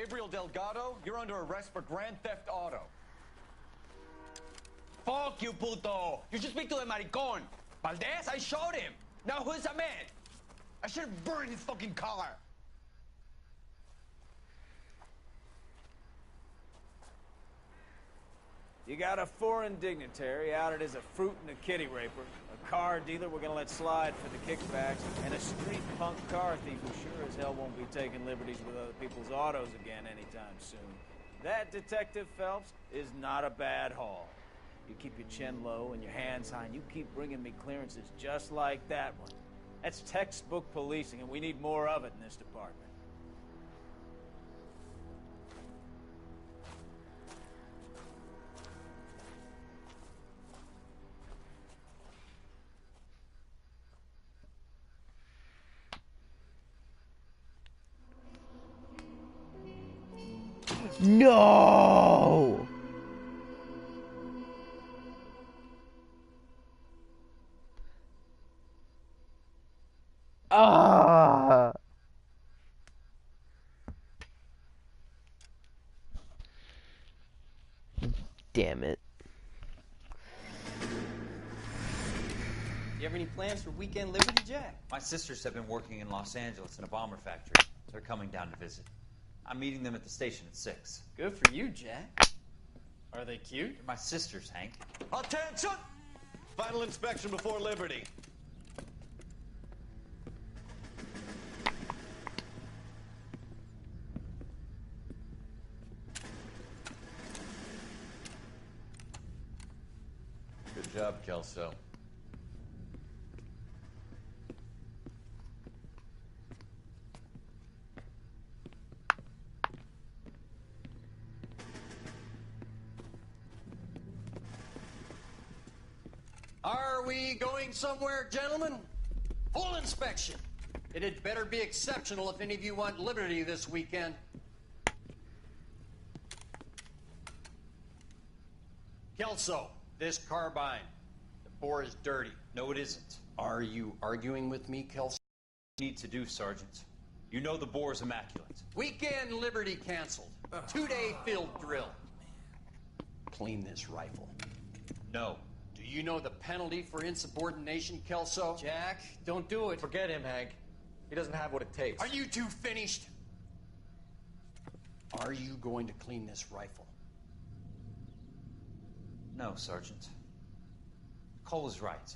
Gabriel Delgado, you're under arrest for grand theft auto. Fuck you, puto! You should speak to the maricon. Valdez, I showed him. Now who's a man? I should have burned his fucking car. You got a foreign dignitary outed as a fruit and a kitty raper, a car dealer we're gonna let slide for the kickbacks, and a street punk car thief who sure as hell won't be taking liberties with other people's autos again anytime soon. That, Detective Phelps, is not a bad haul. You keep your chin low and your hands high, and you keep bringing me clearances just like that one. That's textbook policing, and we need more of it in this department. No! Ah! Damn it. You have any plans for weekend Liberty, Jack? My sisters have been working in Los Angeles in a bomber factory. They're coming down to visit. I'm meeting them at the station at 6. Good for you, Jack. Are they cute? They're my sisters, Hank. Attention! Final inspection before Liberty. Good job, Kelso. Are we going somewhere, gentlemen? Full inspection. It had better be exceptional if any of you want liberty this weekend. Kelso, this carbine. The bore is dirty. No, it isn't. Are you arguing with me, Kelso? Need to do, Sergeant. You know the bore is immaculate. Weekend liberty canceled. 2-day field drill. Clean this rifle. No. Do you know the penalty for insubordination, Kelso? Jack, don't do it. Forget him, Hank. He doesn't have what it takes. Are you two finished? Are you going to clean this rifle? No, Sergeant. Cole is right.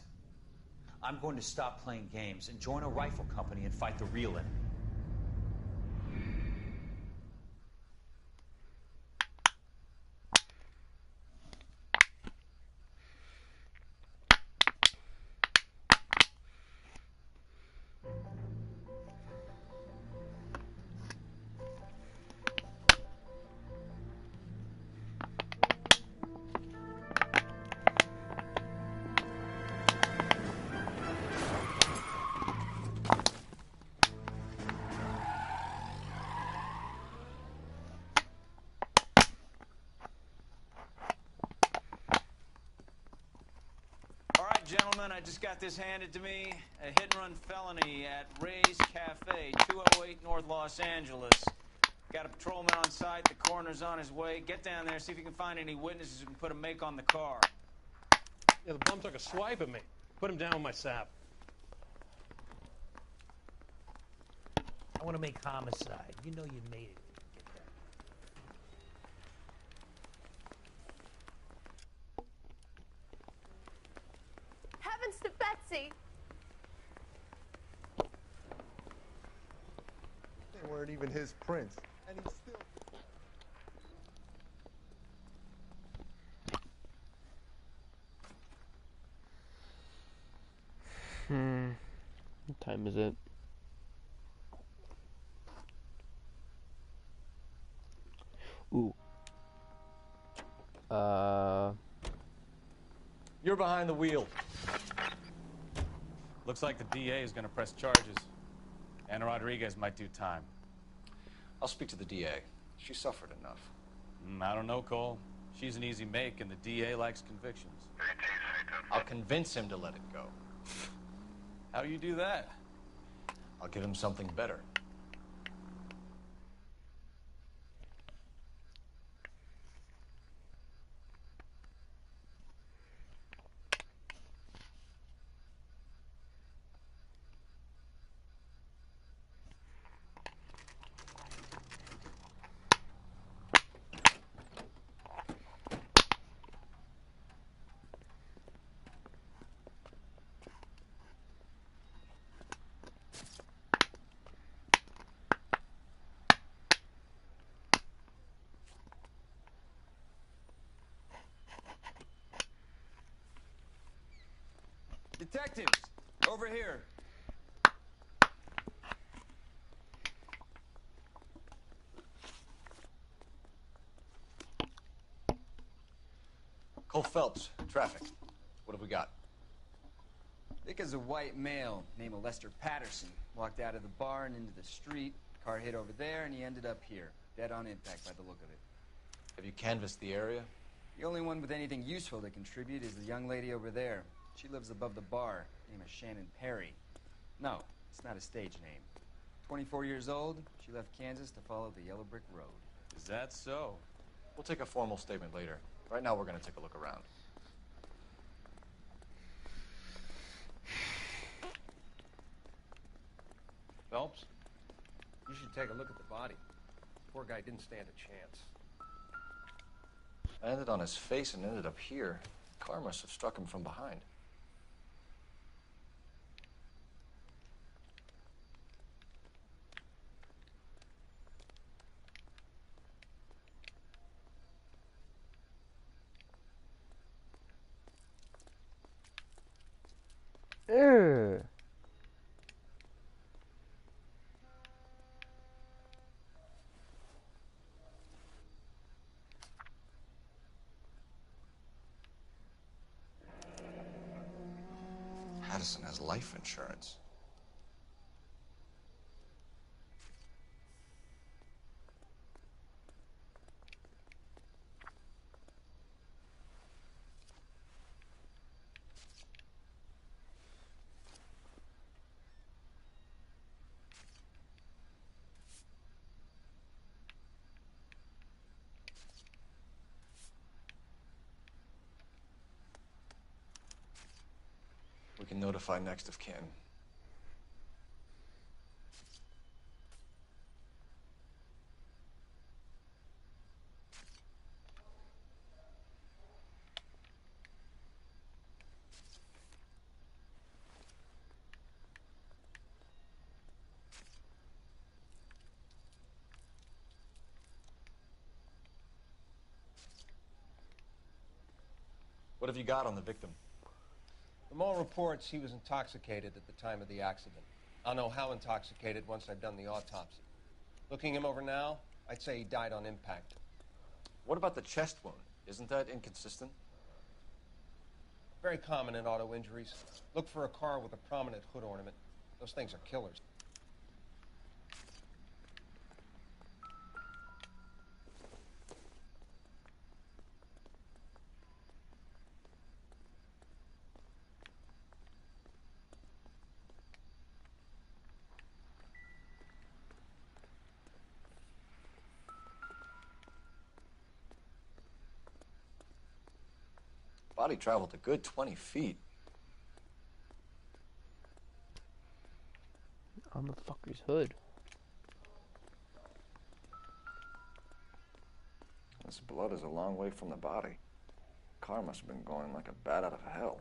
I'm going to stop playing games and join a rifle company and fight the real enemy. Gentlemen, I just got this handed to me. A hit-and-run felony at Ray's Cafe, 208 North Los Angeles. Got a patrolman on site. The coroner's on his way. Get down there, see if you can find any witnesses who can put a make on the car. Yeah, the bum took a swipe at me. Put him down with my sap. I want to make homicide. You know you made it. Heavens to Betsy! They weren't even his prints, and he's still... What time is it? Ooh. You're behind the wheel. Looks like the DA is going to press charges. Anna Rodriguez might do time. I'll speak to the DA. She suffered enough. I don't know, Cole. She's an easy make, and the DA likes convictions. I'll convince him to let it go. How do you do that? I'll give him something better. Detectives! Over here. Cole Phelps, traffic. What have we got? Dick is a white male named Lester Patterson. Walked out of the bar and into the street. Car hit over there, and he ended up here. Dead on impact by the look of it. Have you canvassed the area? The only one with anything useful to contribute is the young lady over there. She lives above the bar. Name is Shannon Perry. No, it's not a stage name. 24 years old, she left Kansas to follow the Yellow Brick Road. Is that so? We'll take a formal statement later. Right now, we're going to take a look around. Phelps, you should take a look at the body. Poor guy didn't stand a chance. I landed on his face and ended up here. The car must have struck him from behind. Ugh. Patterson has life insurance. We can notify next of kin. What have you got on the victim? From all reports, he was intoxicated at the time of the accident. I'll know how intoxicated once I've done the autopsy. Looking him over now, I'd say he died on impact. What about the chest wound? Isn't that inconsistent? Very common in auto injuries. Look for a car with a prominent hood ornament. Those things are killers. Body traveled a good 20 feet. On the fucker's hood. This blood is a long way from the body. Car must have been going like a bat out of hell.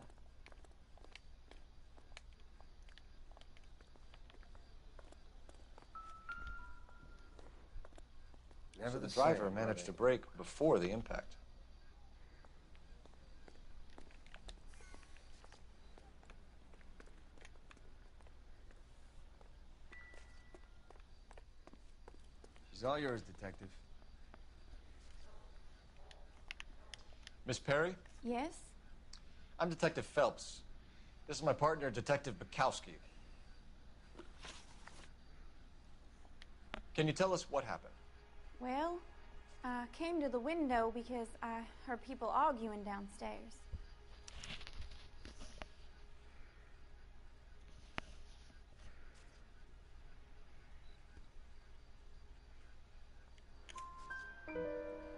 So the driver managed to brake before the impact. She's all yours, Detective. Miss Perry? Yes? I'm Detective Phelps. This is my partner, Detective Bukowski. Can you tell us what happened? Well, I came to the window because I heard people arguing downstairs.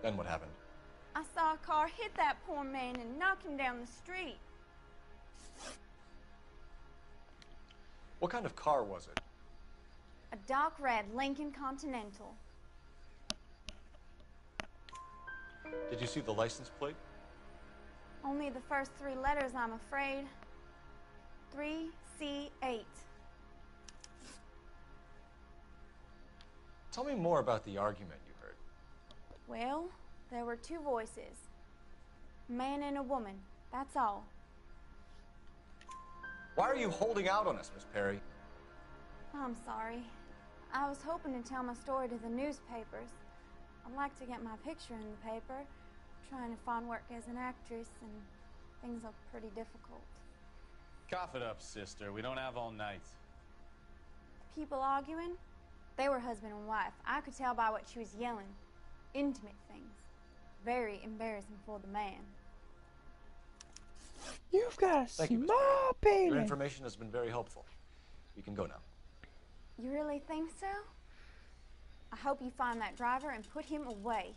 Then what happened? I saw a car hit that poor man and knock him down the street. What kind of car was it? A dark red Lincoln Continental. Did you see the license plate? Only the first three letters, I'm afraid. 3C8. Tell me more about the argument you heard. Well, there were two voices. A man and a woman, that's all. Why are you holding out on us, Miss Perry? I'm sorry. I was hoping to tell my story to the newspapers. I'd like to get my picture in the paper. Trying to find work as an actress, and things are pretty difficult. Cough it up, sister. We don't have all night. People arguing? They were husband and wife. I could tell by what she was yelling. Intimate things. Very embarrassing for the man. You've got a Thank you, Miss small Perry. penis. Your information has been very helpful. You can go now. You really think so? I hope you find that driver and put him away.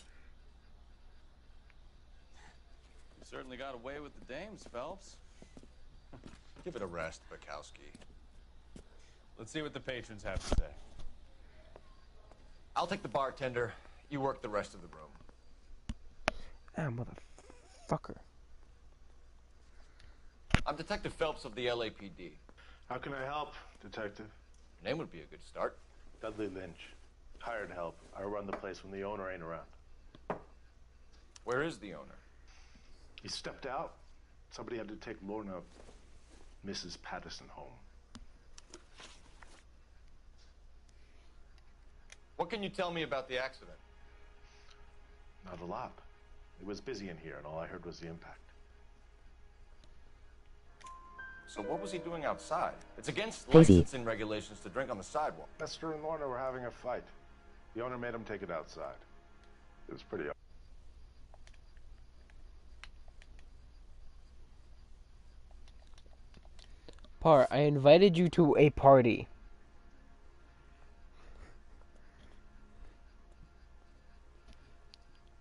You certainly got away with the dames, Phelps. Give it a rest, Bukowski. Let's see what the patrons have to say. I'll take the bartender. You work the rest of the room. Ah, motherfucker. I'm Detective Phelps of the LAPD. How can I help, Detective? Your name would be a good start. Dudley Lynch. Hired help. I run the place when the owner ain't around. Where is the owner? He stepped out. Somebody had to take Lorna, Mrs. Patterson, home. What can you tell me about the accident? Not a lot. It was busy in here, and all I heard was the impact. So what was he doing outside? It's against Crazy. licensing regulations to drink on the sidewalk. Lester and Lorna were having a fight. The owner made him take it outside. It was pretty... Par, I invited you to a party.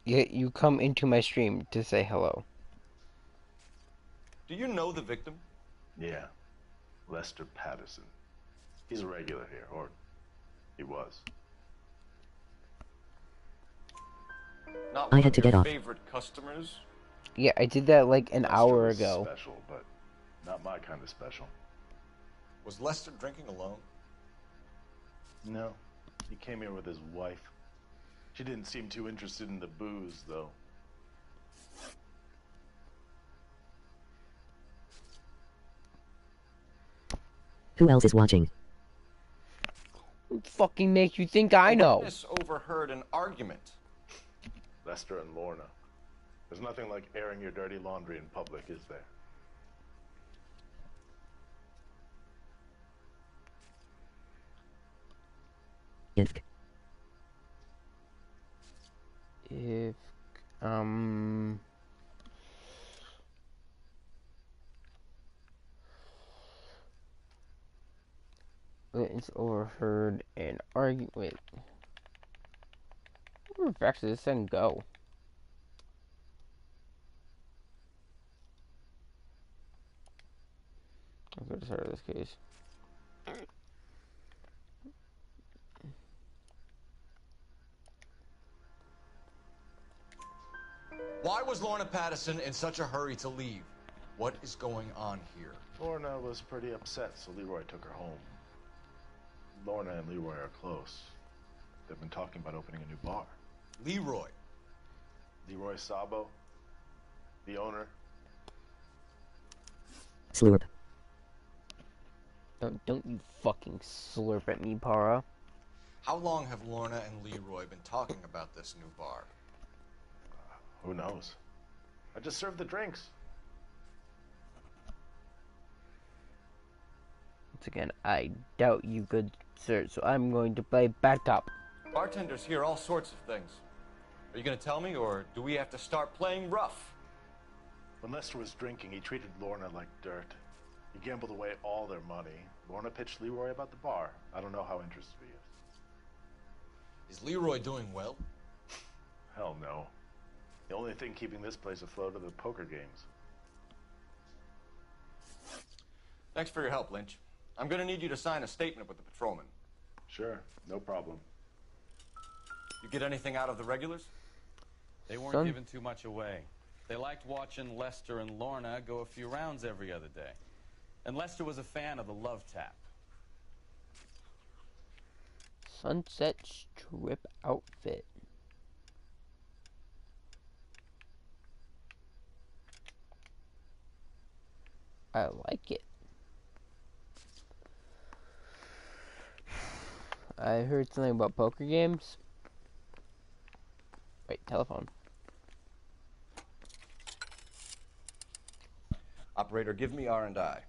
Yet you come into my stream to say hello. Do you know the victim? Yeah. Lester Patterson. He's a regular here, or he was. Not I one had of to your get off. favorite customers? Yeah, I did that like an Lester hour was ago. Special, but not my kind of special. Was Lester drinking alone? No. He came here with his wife. She didn't seem too interested in the booze, though. Who else is watching? What fucking makes you think I know? Witness overheard an argument. Lester and Lorna. There's nothing like airing your dirty laundry in public, is there? If, Witness overheard an argument. Wait. Where back to this and go? I'll go to start of this case. Why was Lorna Patterson in such a hurry to leave? What is going on here? Lorna was pretty upset, so Leroy took her home. Lorna and Leroy are close. They've been talking about opening a new bar. Leroy? Leroy Sabo, the owner. Slurp. Don't you fucking slurp at me, Para. How long have Lorna and Leroy been talking about this new bar? Who knows? I just served the drinks. Once again, I doubt you, good sir, so I'm going to play bad cop. Bartenders hear all sorts of things. Are you going to tell me, or do we have to start playing rough? When Lester was drinking, he treated Lorna like dirt. He gambled away all their money. Lorna pitched Leroy about the bar. I don't know how interested he is. Is Leroy doing well? Hell no. The only thing keeping this place afloat are the poker games. Thanks for your help, Lynch. I'm going to need you to sign a statement with the patrolman. Sure, no problem. You get anything out of the regulars? They weren't giving too much away. They liked watching Lester and Lorna go a few rounds every other day. And Lester was a fan of the Love Tap. Sunset Strip outfit. I like it. I heard something about poker games. Wait, telephone. Operator, give me R&I.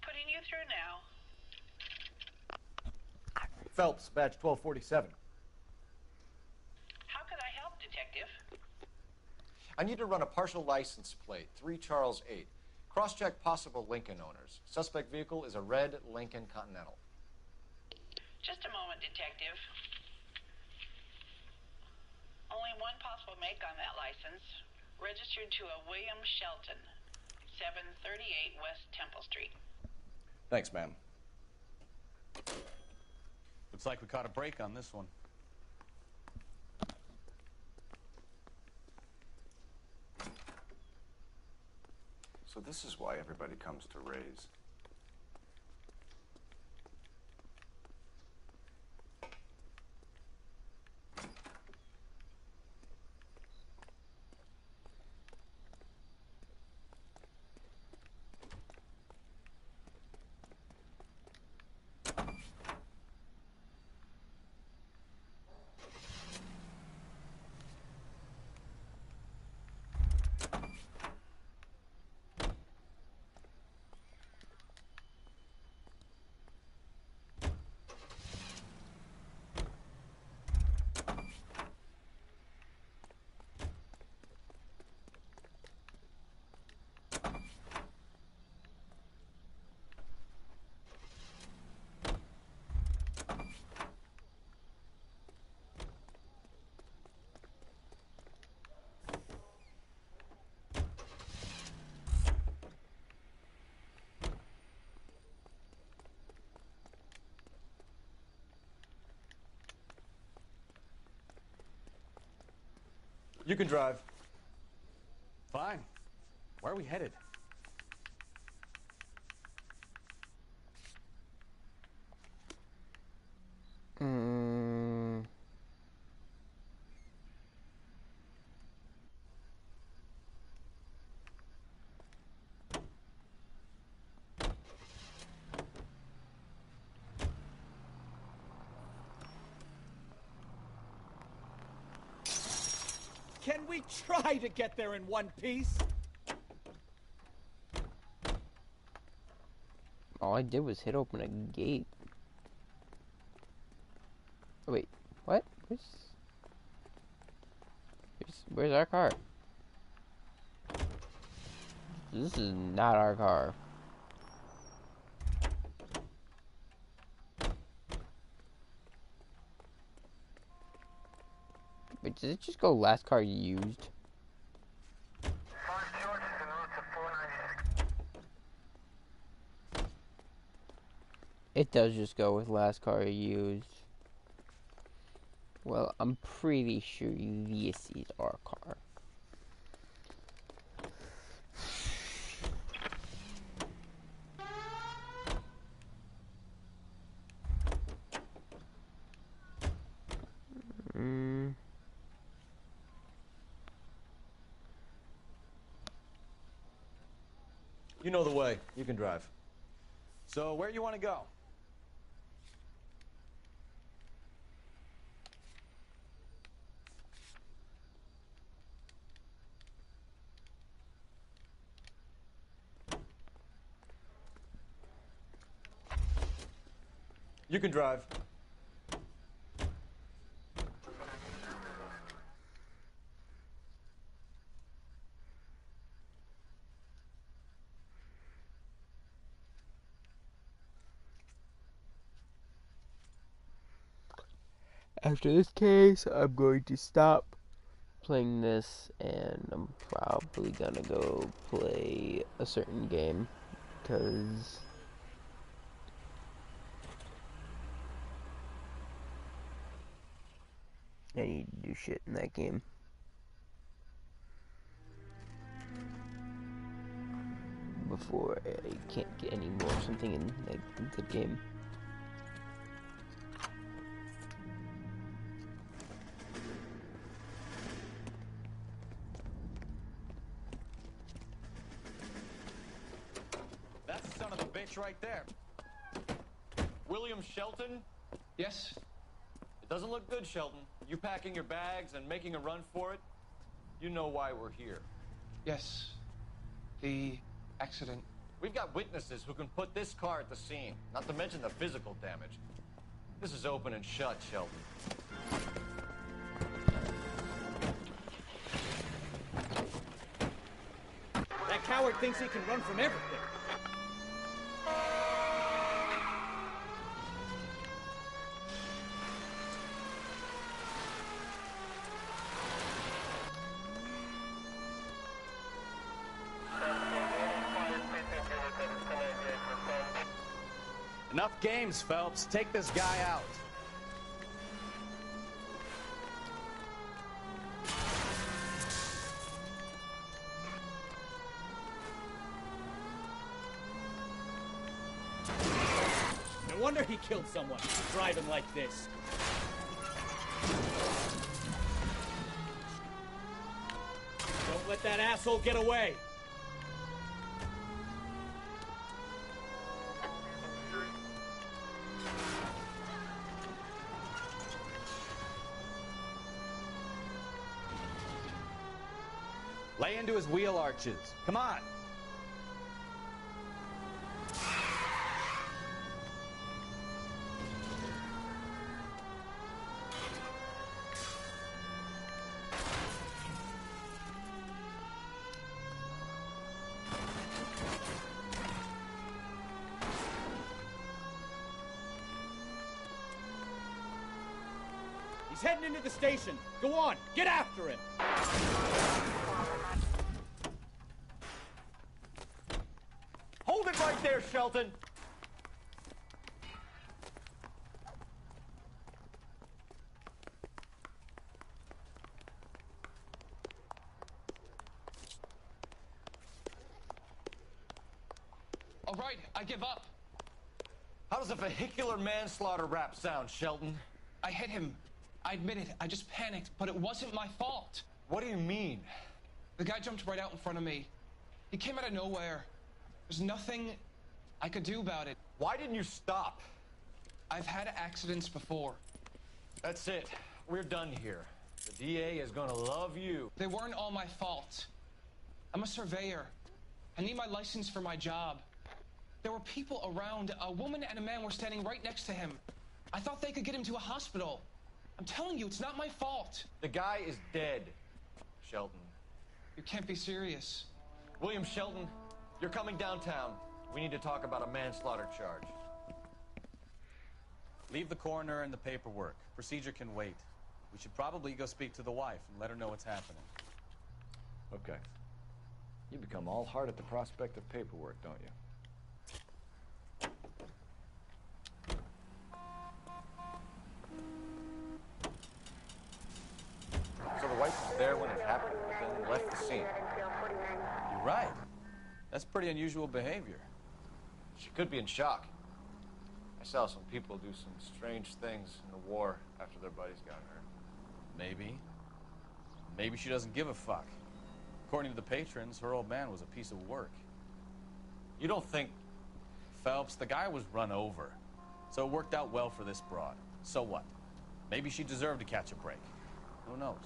Putting you through now. Phelps, badge 1247. How can I help, Detective? I need to run a partial license plate, 3 Charles 8. Cross-check possible Lincoln owners. Suspect vehicle is a red Lincoln Continental. Just a moment, Detective. Only one possible make on that license. Registered to a William Shelton, 738 West Temple Street. Thanks, ma'am. Looks like we caught a break on this one. So this is why everybody comes to Ray's. You can drive. Fine. Where are we headed? Can we try to get there in one piece? All I did was hit open a gate. Oh, wait, what? Where's our car? This is not our car. Wait, did it just go last car used? It does just go with last car used. Well, I'm pretty sure this is our car. You know the way. You can drive. So, where you want to go? You can drive. After this case, I'm going to stop playing this, and I'm probably gonna go play a certain game, because I need to do shit in that game. Before I can't get any more something in the game. That's the son of a bitch right there. William Shelton? Yes? It doesn't look good, Shelton. You packing your bags and making a run for it? You know why we're here. Yes. The accident. We've got witnesses who can put this car at the scene, not to mention the physical damage. This is open and shut, Shelton. That coward thinks he can run from everything. Enough games, Phelps. Take this guy out. No wonder he killed someone, driving like this. Don't let that asshole get away. Lay into his wheel arches. Come on. He's heading into the station. Go on, get after him. Hold it right there, Shelton! All right, I give up. How does a vehicular manslaughter rap sound, Shelton? I hit him. I admit it. I just panicked, but it wasn't my fault. What do you mean? The guy jumped right out in front of me. He came out of nowhere. There's nothing I could do about it. Why didn't you stop? I've had accidents before. That's it. We're done here. The DA is gonna love you. They weren't all my fault. I'm a surveyor. I need my license for my job. There were people around. A woman and a man were standing right next to him. I thought they could get him to a hospital. I'm telling you, it's not my fault. The guy is dead, Shelton. You can't be serious. William Shelton, you're coming downtown. We need to talk about a manslaughter charge. Leave the coroner and the paperwork. Procedure can wait. We should probably go speak to the wife and let her know what's happening. Okay. You become all heart at the prospect of paperwork, don't you? So the wife was there when it happened, but then left the scene. You're right. That's pretty unusual behavior. She could be in shock. I saw some people do some strange things in the war after their buddies got hurt. Maybe. Maybe she doesn't give a fuck. According to the patrons, her old man was a piece of work. You don't think... Phelps, the guy was run over. So it worked out well for this broad. So what? Maybe she deserved to catch a break. Who knows?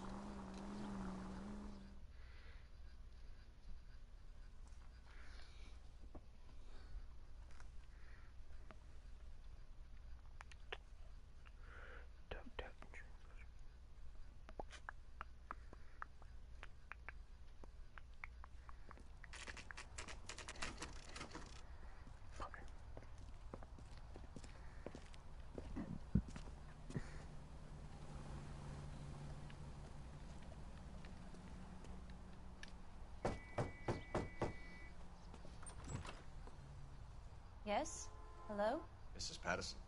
Yes? Hello? Mrs. Patterson.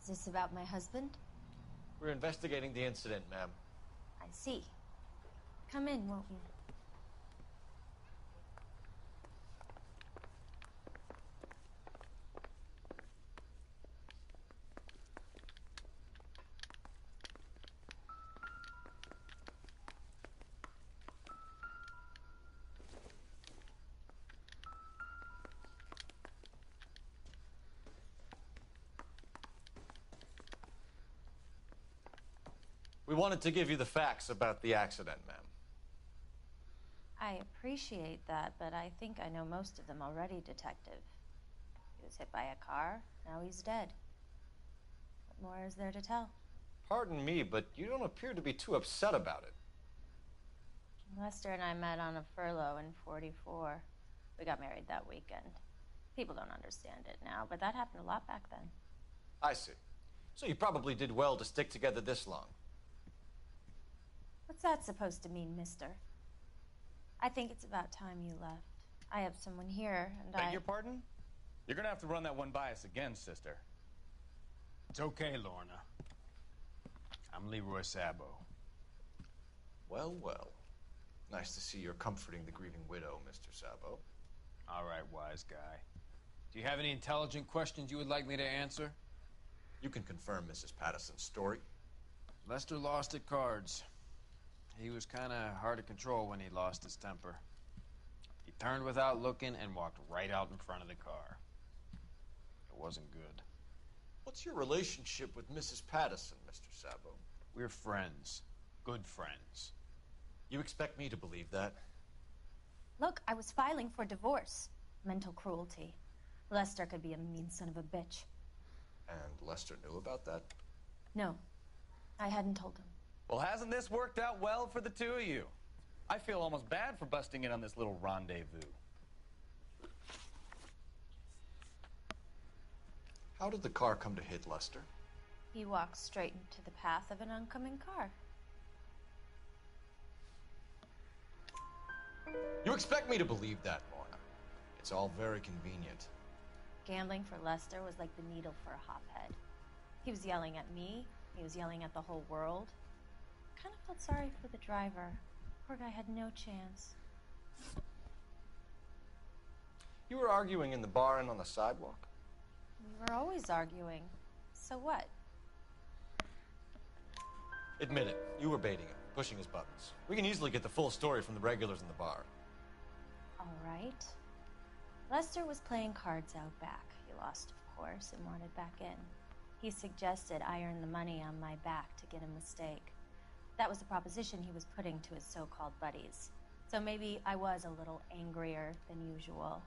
Is this about my husband? We're investigating the incident, ma'am. I see. Come in, won't you? wanted to give you the facts about the accident, ma'am. I appreciate that, but I think I know most of them already, Detective. He was hit by a car, now he's dead. What more is there to tell? Pardon me, but you don't appear to be too upset about it. Lester and I met on a furlough in '44. We got married that weekend. People don't understand it now, but that happened a lot back then. I see. So you probably did well to stick together this long. What's that supposed to mean, mister? I think it's about time you left. I have someone here, and Beg your pardon? You're gonna have to run that one by us again, sister. It's okay, Lorna. I'm Leroy Sabo. Well, well. Nice to see you're comforting the grieving widow, Mr. Sabo. All right, wise guy. Do you have any intelligent questions you would like me to answer? You can confirm Mrs. Patterson's story. Lester lost at cards. He was kind of hard to control when he lost his temper. He turned without looking and walked right out in front of the car. It wasn't good. What's your relationship with Mrs. Patterson, Mr. Sabo? We're friends. Good friends. You expect me to believe that? Look, I was filing for divorce. Mental cruelty. Lester could be a mean son of a bitch. And Lester knew about that? No, I hadn't told him. Well, hasn't this worked out well for the two of you? I feel almost bad for busting in on this little rendezvous. How did the car come to hit Lester? He walked straight into the path of an oncoming car. You expect me to believe that, Lorna? It's all very convenient. Gambling for Lester was like the needle for a hophead. He was yelling at me. He was yelling at the whole world. I kind of felt sorry for the driver. Poor guy had no chance. You were arguing in the bar and on the sidewalk? We were always arguing. So what? Admit it. You were baiting him, pushing his buttons. We can easily get the full story from the regulars in the bar. All right. Lester was playing cards out back. He lost, of course, and wanted back in. He suggested I earn the money on my back to get a mistake. That was the proposition he was putting to his so-called buddies. So maybe I was a little angrier than usual.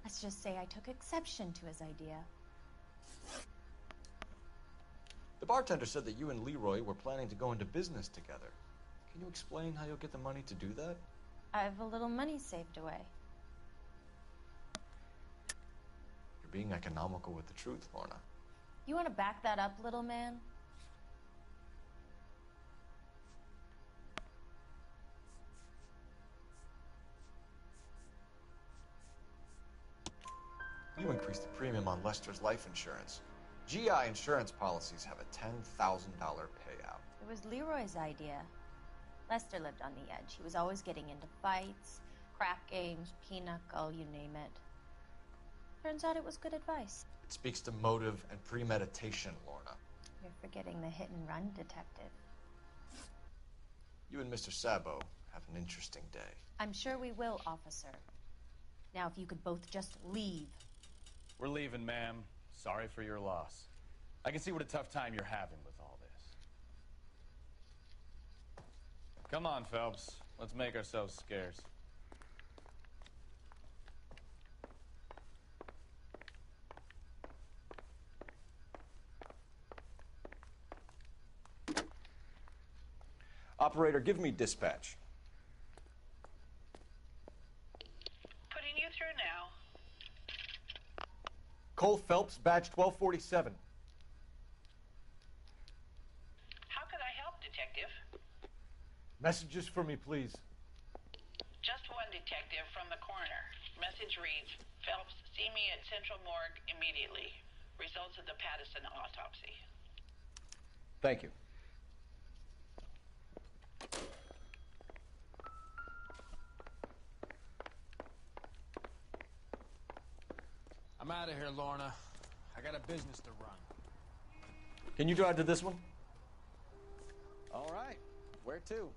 Let's just say I took exception to his idea. The bartender said that you and Leroy were planning to go into business together. Can you explain how you'll get the money to do that? I have a little money saved away. You're being economical with the truth, Lorna. You want to back that up, little man? You increased the premium on Lester's life insurance. GI insurance policies have a $10,000 payout. It was Leroy's idea. Lester lived on the edge. He was always getting into fights, crack games, pinochle, you name it. Turns out it was good advice. It speaks to motive and premeditation, Lorna. You're forgetting the hit and run, detective. You and Mr. Sabo have an interesting day. I'm sure we will, officer. Now, if you could both just leave. We're leaving, ma'am. Sorry for your loss. I can see what a tough time you're having with all this. Come on, Phelps. Let's make ourselves scarce. Operator, give me dispatch. Putting you through now. Cole Phelps, badge 1247. How could I help, Detective? Messages for me, please. Just one detective from the coroner. Message reads, Phelps, see me at Central Morgue immediately. Results of the Patterson autopsy. Thank you. I'm out of here, Lorna. I got a business to run. Can you drive to this one? All right. Where to?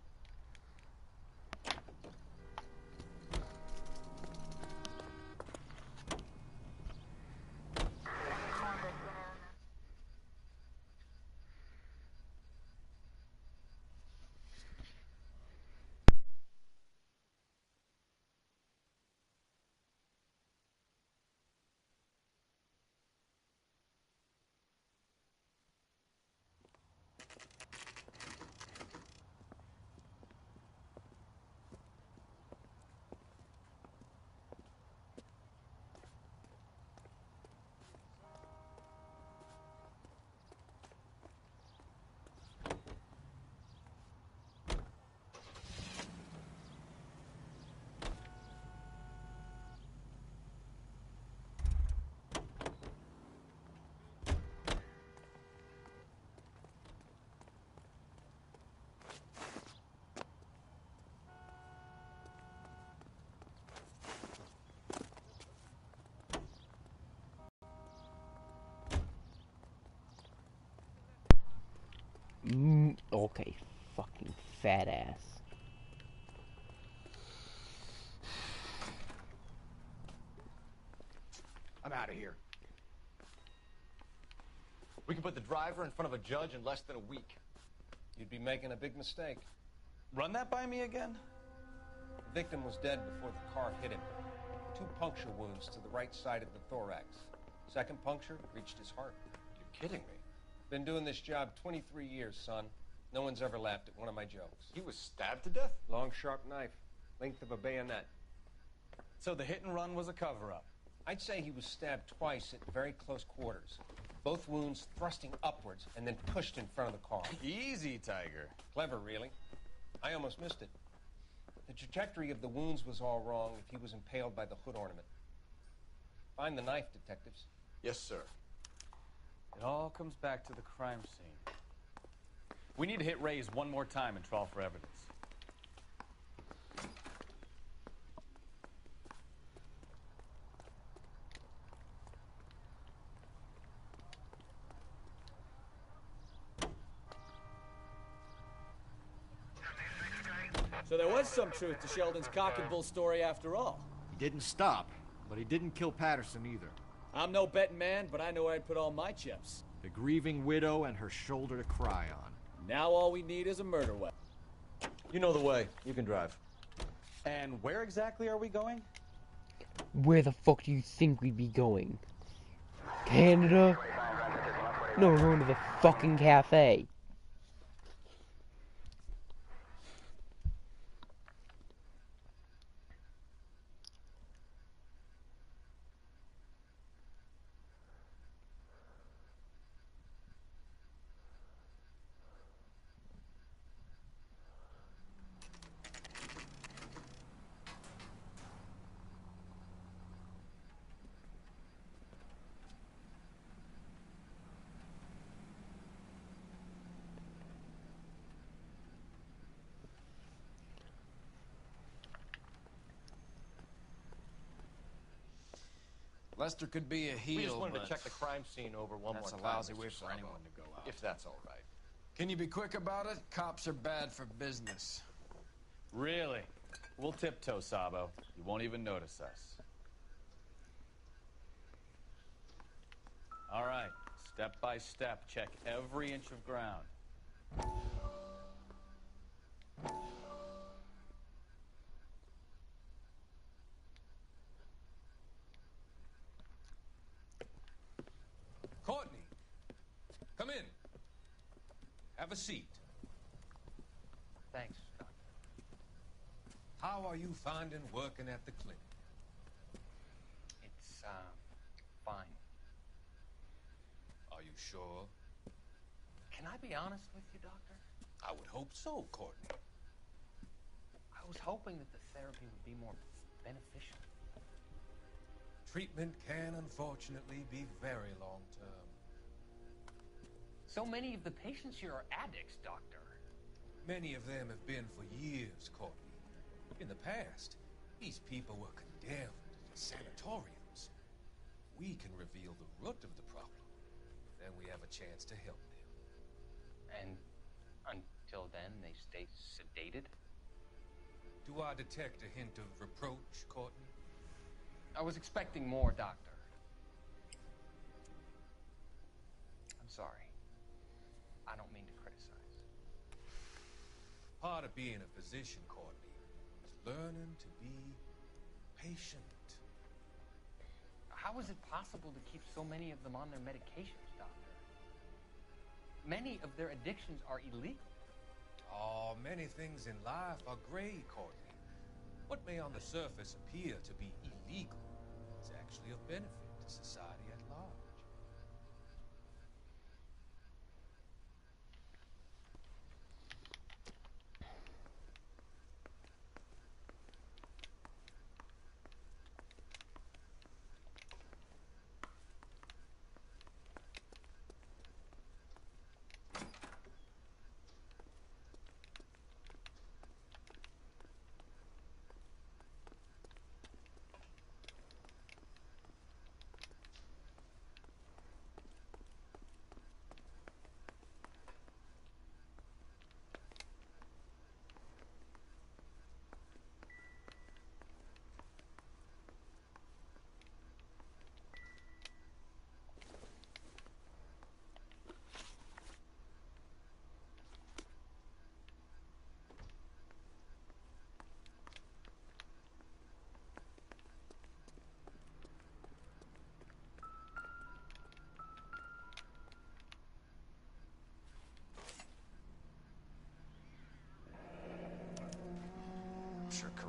fat ass. I'm out of here. We can put the driver in front of a judge in less than a week. You'd be making a big mistake. Run that by me again? The victim was dead before the car hit him. 2 puncture wounds to the right side of the thorax. Second puncture reached his heart. You're kidding me. Been doing this job 23 years, son. No one's ever laughed at one of my jokes. He was stabbed to death? Long, sharp knife. Length of a bayonet. So the hit and run was a cover-up? I'd say he was stabbed twice at very close quarters. Both wounds thrusting upwards and then pushed in front of the car. Easy, Tiger. Clever, really. I almost missed it. The trajectory of the wounds was all wrong if he was impaled by the hood ornament. Find the knife, detectives. Yes, sir. It all comes back to the crime scene. We need to hit Ray's one more time and trawl for evidence. So there was some truth to Sheldon's cock and bull story after all. He didn't stop, but he didn't kill Patterson either. I'm no betting man, but I know where I'd put all my chips. The grieving widow and her shoulder to cry on. Now all we need is a murder weapon. You know the way. You can drive. And where exactly are we going? Where the fuck do you think we'd be going? Canada? No, we're going to the fucking cafe. Lester could be a heel, We just wanted but to check the crime scene over one more that's time. a lousy way Mr. for Sabo, anyone to go out. If that's all right. Can you be quick about it? Cops are bad for business. Really? We'll tiptoe, Sabo. You won't even notice us. All right, step by step, check every inch of ground. Courtney, come in. Have a seat. Thanks, Doctor. How are you finding working at the clinic? It's, fine. Are you sure? Can I be honest with you, Doctor? I would hope so, Courtney. I was hoping that the therapy would be more beneficial. Treatment can unfortunately be very long-term. So many of the patients here are addicts, Doctor. Many of them have been for years, Courtney. In the past, these people were condemned to sanatoriums. We can reveal the root of the problem. Then we have a chance to help them. And until then, they stay sedated? Do I detect a hint of reproach, Courtney? I was expecting more, Doctor. I'm sorry. I don't mean to criticize. Part of being a physician, Courtney, is learning to be patient. How is it possible to keep so many of them on their medications, Doctor? Many of their addictions are illegal. Oh, many things in life are gray, Courtney. What may on the surface appear to be illegal is actually of benefit to society at large.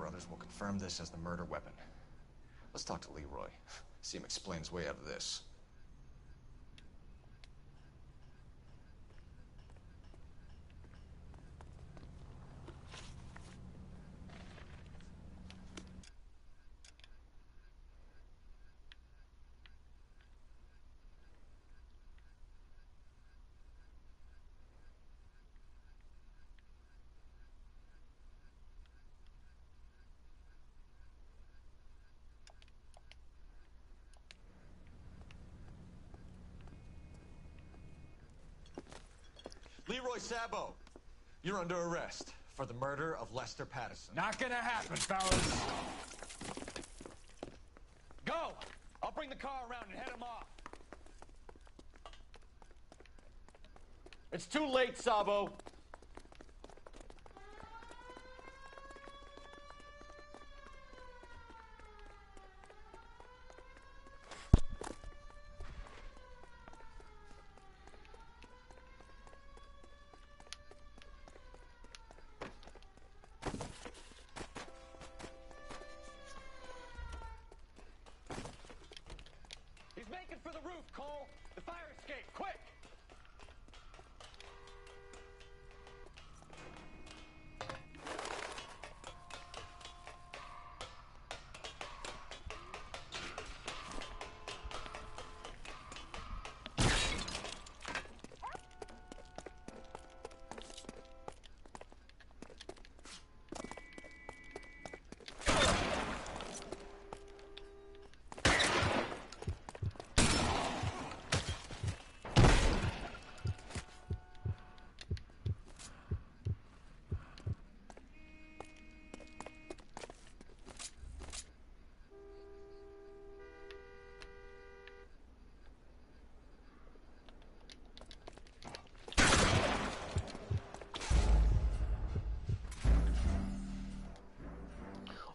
or others will confirm this as the murder weapon. Let's talk to Leroy. See him explain his way out of this. Leroy Sabo, you're under arrest for the murder of Lester Patterson. Not gonna happen, fellas. Go! I'll bring the car around and head him off. It's too late, Sabo. He's making for the roof, Cole. The fire escape, quick!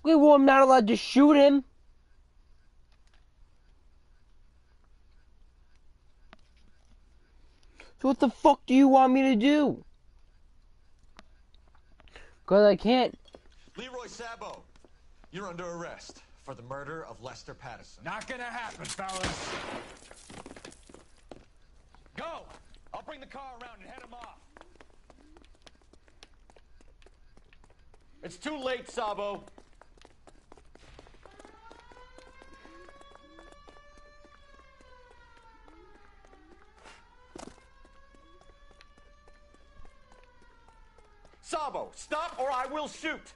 Okay, well, I'm not allowed to shoot him. So what the fuck do you want me to do? Because I can't. Leroy Sabo, you're under arrest for the murder of Lester Patterson. Not gonna happen, fellas. Go! I'll bring the car around and head him off. It's too late, Sabo. Sabo, stop or I will shoot!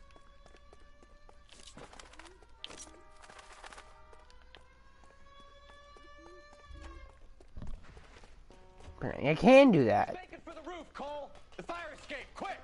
I can do that. Make it for the roof, Cole. The fire escape, quick!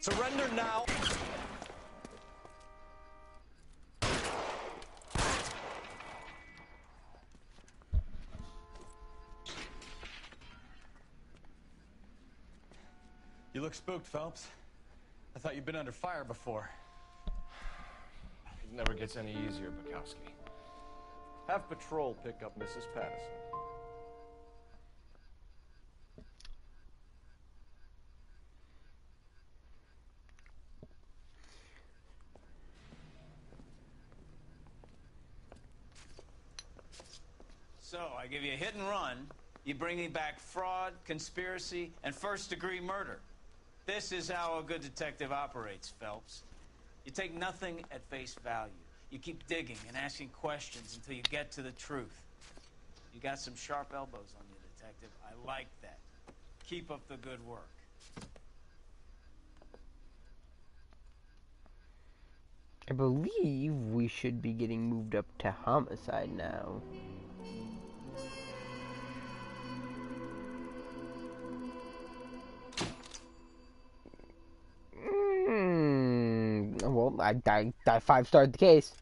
Surrender now! You look spooked, Phelps. I thought you'd been under fire before. It never gets any easier, Bukowski. Have patrol pick up Mrs. Patterson. So, I give you a hit and run. You bring me back fraud, conspiracy, and first-degree murder. This is how a good detective operates, Phelps. You take nothing at face value. You keep digging and asking questions until you get to the truth. You got some sharp elbows on you, detective. I like that. Keep up the good work. I believe we should be getting moved up to homicide now. Well, I 5-starred the case.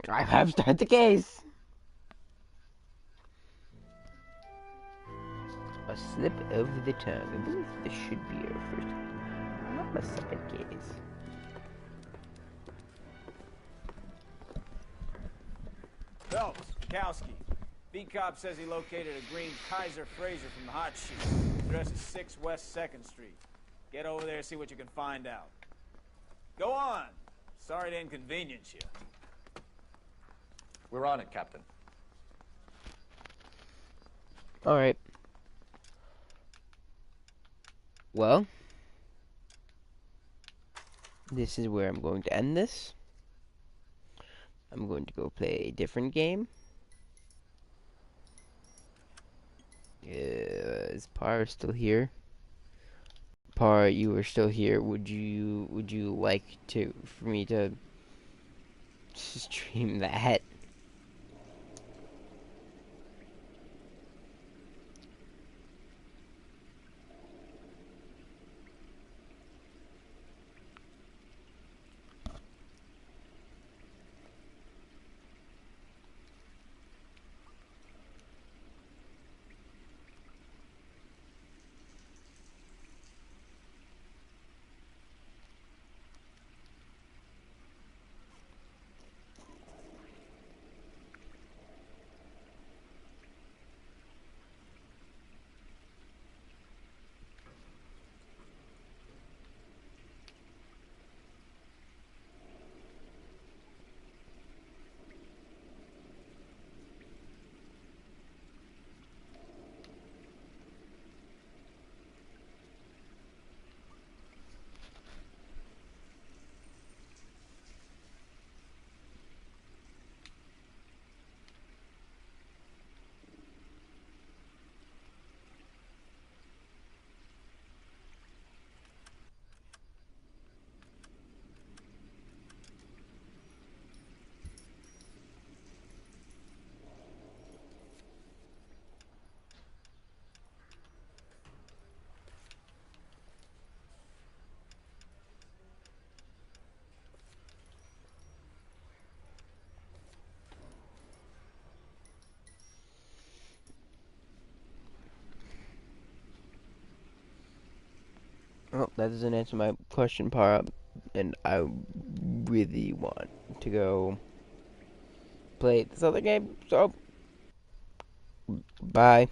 I 5-starred the case. A slip of the tongue. I believe this should be our first. Not my second case. Phelps, Kowski. B-Cop says he located a green Kaiser Fraser from the hot sheet. Address is 6 West 2nd Street. Get over there, see what you can find out. Go on. Sorry to inconvenience you. We're on it, Captain. Alright. Well, this is where I'm going to end this. I'm going to go play a different game. Is Par still here? Par, you are still here. Would you like for me to stream that? Well, that doesn't answer my question, Par, and I really want to go play this other game, so bye.